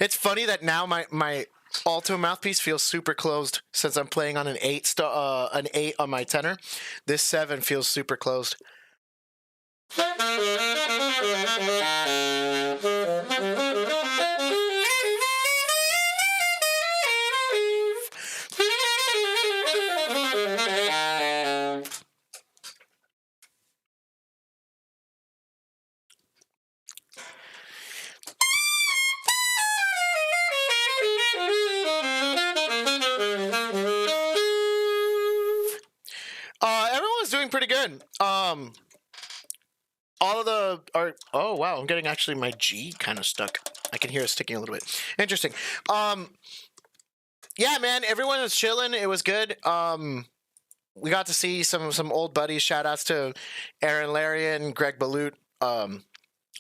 It's funny that now my Alto mouthpiece feels super closed since I'm playing on an 8 on my tenor. This 7 feels super closed. pretty good. All of the are. Oh wow, I'm getting actually my G kind of stuck. I can hear it sticking a little bit. Interesting. Yeah, man, everyone was chilling. It was good. We got to see some old buddies. Shout outs to Aaron Larian, Greg Balut,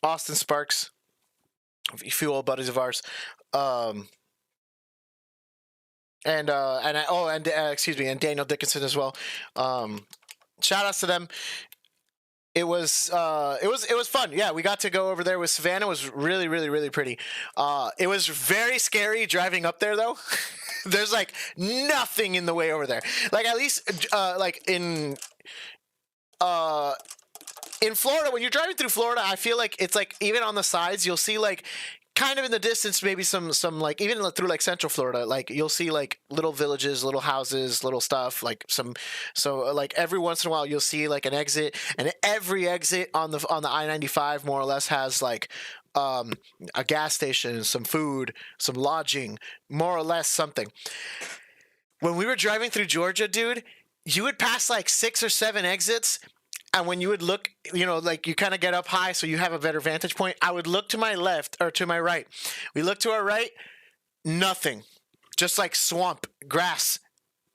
Austin Sparks, a few old buddies of ours. And Daniel Dickinson as well. Shout outs to them. It was fun. Yeah, we got to go over there with Savannah. It was really, really, really pretty. It was very scary driving up there though. There's like nothing in the way over there. Like at least like in Florida, when you're driving through Florida, I feel like it's like even on the sides you'll see like kind of in the distance maybe some like even through like Central Florida, like you'll see like little villages, little houses, little stuff, like like every once in a while you'll see like an exit, and every exit on the I-95 more or less has like a gas station, some food, some lodging, more or less something. When we were driving through Georgia, dude, you would pass like 6 or 7 exits. And when you would look, you know, like you kind of get up high so you have a better vantage point. I would look to my left or to my right. We look to our right, nothing. Just like swamp, grass,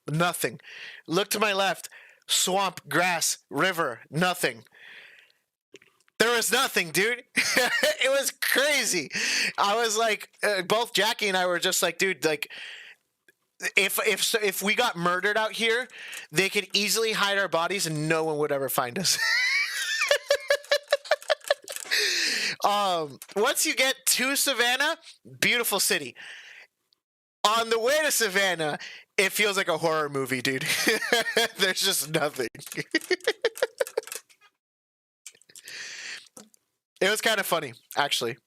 nothing. Look to my left, swamp, grass, river, nothing. There was nothing, dude. It was crazy. I was like, both Jackie and I were just like, dude, like, if we got murdered out here, they could easily hide our bodies and no one would ever find us. Once you get to Savannah, beautiful city. On the way to Savannah, it feels like a horror movie, dude. There's just nothing. It was kind of funny, actually.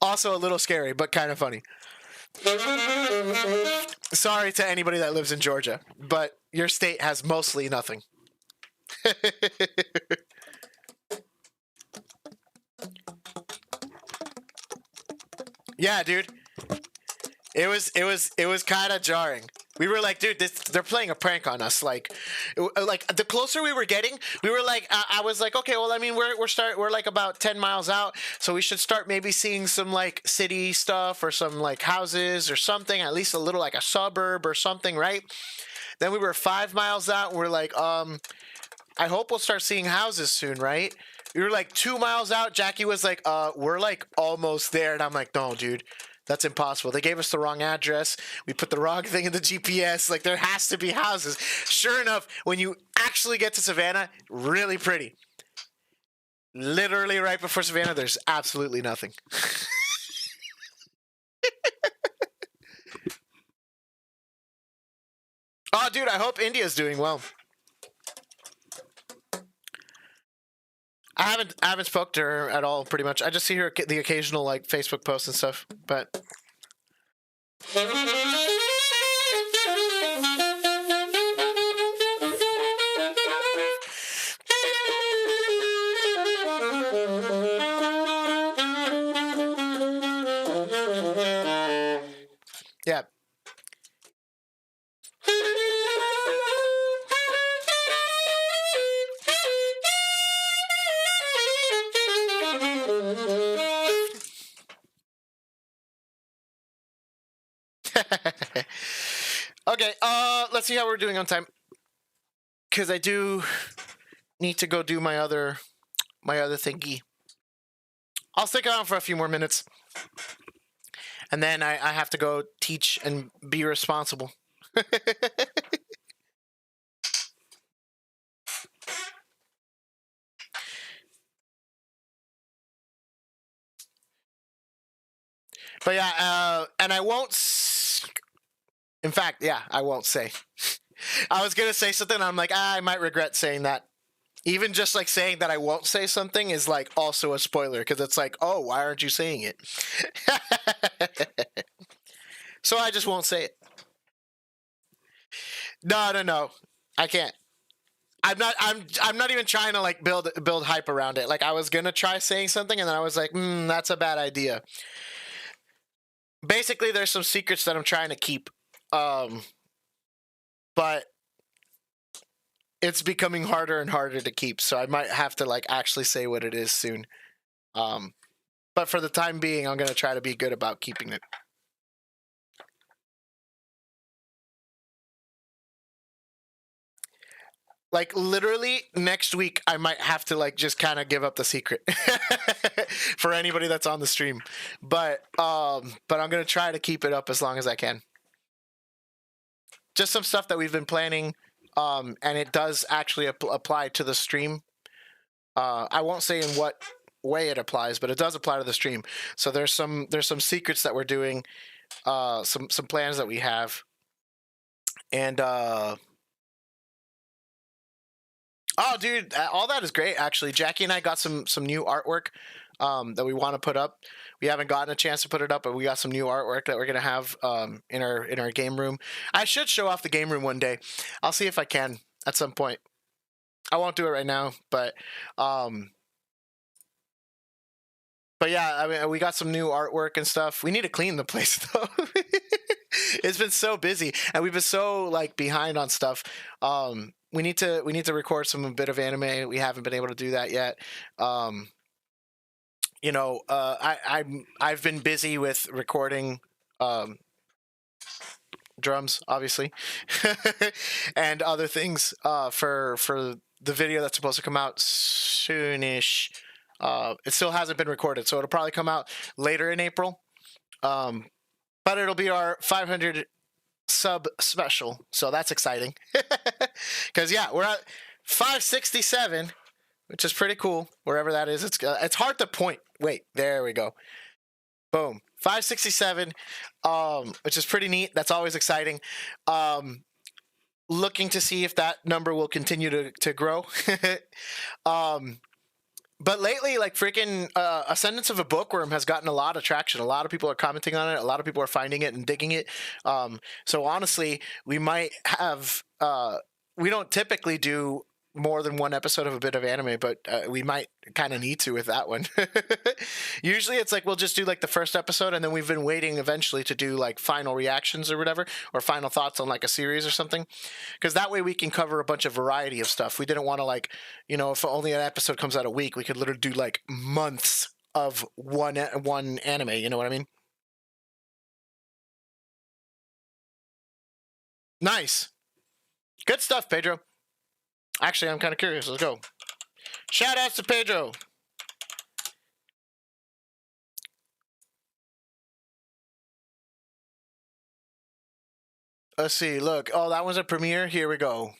Also a little scary, but kind of funny. Sorry to anybody that lives in Georgia, but your state has mostly nothing. Yeah, dude. It was kind of jarring. We were like, dude, they're playing a prank on us. Like the closer we were getting, we were like, I was like, okay, well, I mean, we're like about 10 miles out, so we should start maybe seeing some like city stuff or some like houses or something, at least a little like a suburb or something, right? Then we were 5 miles out, and we're like, I hope we'll start seeing houses soon, right? We were like 2 miles out. Jackie was like, we're like almost there, and I'm like, no, dude. That's impossible. They gave us the wrong address. We put the wrong thing in the GPS. Like, there has to be houses. Sure enough, when you actually get to Savannah, really pretty. Literally right before Savannah, there's absolutely nothing. Oh, dude, I hope India's doing well. I haven't spoke to her at all, pretty much. I just see her the occasional like Facebook posts and stuff, but yeah. Okay, let's see how we're doing on time, because I do need to go do my other thingy. I'll stick around for a few more minutes, and then I have to go teach and be responsible. But yeah, and I won't. In fact, yeah, I won't say. I was gonna say something, and I'm like, I might regret saying that. Even just like saying that I won't say something is like also a spoiler, because it's like, oh, why aren't you saying it? So I just won't say it. No, I can't. I'm not even trying to like build hype around it. Like I was gonna try saying something, and then I was like, that's a bad idea. Basically, there's some secrets that I'm trying to keep. But it's becoming harder and harder to keep. So I might have to like actually say what it is soon. But for the time being, I'm gonna try to be good about keeping it. Like literally next week, I might have to like just kind of give up the secret for anybody that's on the stream. But I'm gonna try to keep it up as long as I can. Just some stuff that we've been planning, and it does actually apply to the stream. I won't say in what way it applies, but it does apply to the stream. So there's some secrets that we're doing, some plans that we have, and oh, dude, all that is great. Actually, Jackie and I got some new artwork that we want to put up. We haven't gotten a chance to put it up, but we got some new artwork that we're gonna have in our game room. I should show off the game room one day. I'll see if I can at some point. I won't do it right now, but yeah, I mean, we got some new artwork and stuff. We need to clean the place though. It's been so busy, and we've been so like behind on stuff. We need to record a bit of anime. We haven't been able to do that yet. You know, I've been busy with recording drums, obviously, and other things for the video that's supposed to come out soonish. It still hasn't been recorded, so it'll probably come out later in April. But it'll be our 500 sub special, so that's exciting. Because yeah, we're at 567, which is pretty cool. Wherever that is, it's hard to point. Wait, there we go. Boom, 567, which is pretty neat. That's always exciting. Looking to see if that number will continue to grow. But lately, like freaking Ascendance of a Bookworm has gotten a lot of traction. A lot of people are commenting on it. A lot of people are finding it and digging it. So honestly, we might have. We don't typically do more than one episode of a bit of anime, but we might kind of need to with that one. Usually it's like we'll just do like the first episode, and then we've been waiting eventually to do like final reactions or whatever, or final thoughts on like a series or something, because that way we can cover a bunch of variety of stuff. We didn't want to like, you know, if only an episode comes out a week, we could literally do like months of one anime, you know what I mean? Nice. Good stuff, Pedro. Actually, I'm kind of curious. Let's go. Shout outs to Pedro. Let's see. Look. Oh, that one's a premiere. Here we go.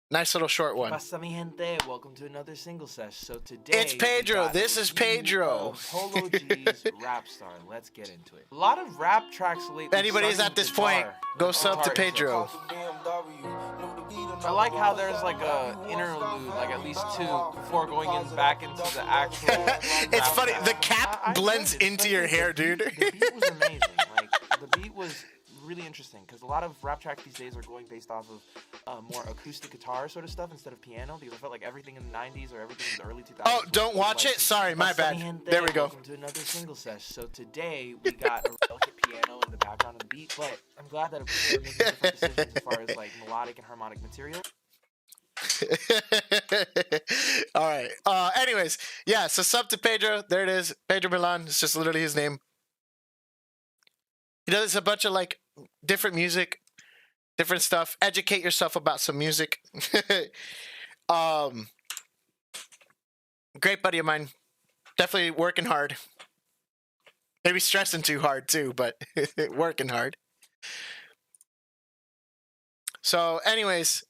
Nice little short one. Pasa mi gente, welcome to another single sesh. So today it's Pedro. This is Pedro. Polo G's Rap Star. Let's get into it. A lot of rap tracks lately. If anybody's at this point, go sub to Pedro. I like how there's like a interlude, like at least two, before going back into the actual. It's funny. The cap blends into your hair, dude. The beat was amazing. Like the beat was really interesting because a lot of rap tracks these days are going based off of more acoustic guitar sort of stuff instead of piano, because I felt like everything in the 90s or everything in the early 2000s. Oh, don't watch it? Sorry, my bad. There we go. Welcome to another single sesh. So today we got a delicate piano in the background of the beat, but I'm glad that people are making different decisions as far as like melodic and harmonic material. All right. Anyways, yeah, so sub to Pedro. There it is. Pedro Milan. It's just literally his name. He does a bunch of like different music, different stuff. Educate yourself about some music. Great buddy of mine. Definitely working hard. Maybe stressing too hard too, but working hard. So anyways,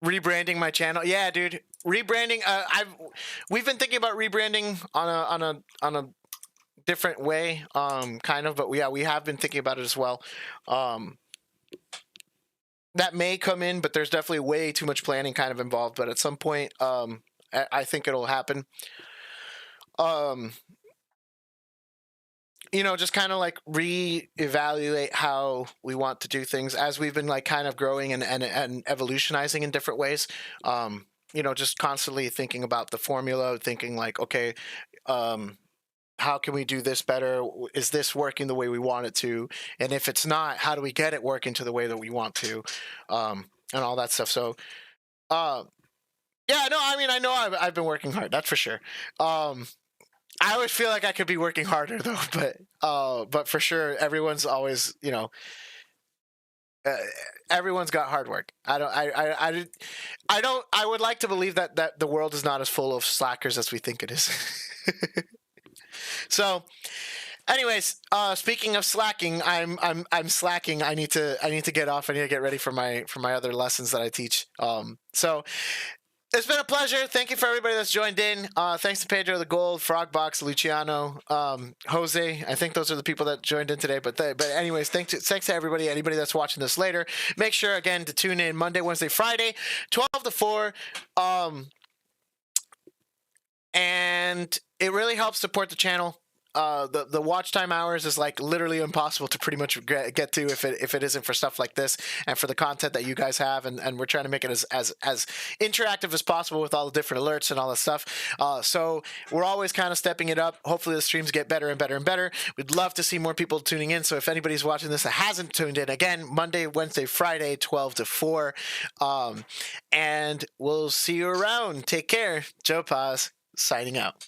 rebranding my channel. Yeah, dude. Rebranding. We've been thinking about rebranding on a different way, kind of, but we have been thinking about it as well. That may come in, but there's definitely way too much planning kind of involved. But at some point, I think it'll happen. You know, just kind of like reevaluate how we want to do things as we've been like kind of growing and evolutionizing in different ways. You know, just constantly thinking about the formula, thinking like, okay, how can we do this better? Is this working the way we want it to? And if it's not, how do we get it working to the way that we want to? And all that stuff. So, yeah, no, I mean, I know I've been working hard. That's for sure. I always feel like I could be working harder though, but for sure, everyone's always, everyone's got hard work. I would like to believe that the world is not as full of slackers as we think it is. So, anyways, speaking of slacking, I'm slacking. I need to get off. I need to get ready for my other lessons that I teach. So it's been a pleasure. Thank you for everybody that's joined in. Thanks to Pedro the Gold, Frogbox, Luciano, Jose. I think those are the people that joined in today. But anyways, thanks to everybody. Anybody that's watching this later, make sure again to tune in Monday, Wednesday, Friday, 12 to 4. And it really helps support the channel. The watch time hours is like literally impossible to pretty much get to if it isn't for stuff like this and for the content that you guys have, and we're trying to make it as interactive as possible with all the different alerts and all that stuff. So we're always kind of stepping it up. Hopefully the streams get better and better and better. We'd love to see more people tuning in. So if anybody's watching this that hasn't tuned in, again, Monday, Wednesday, Friday, 12 to 4. And we'll see you around. Take care. Joe Paz signing out.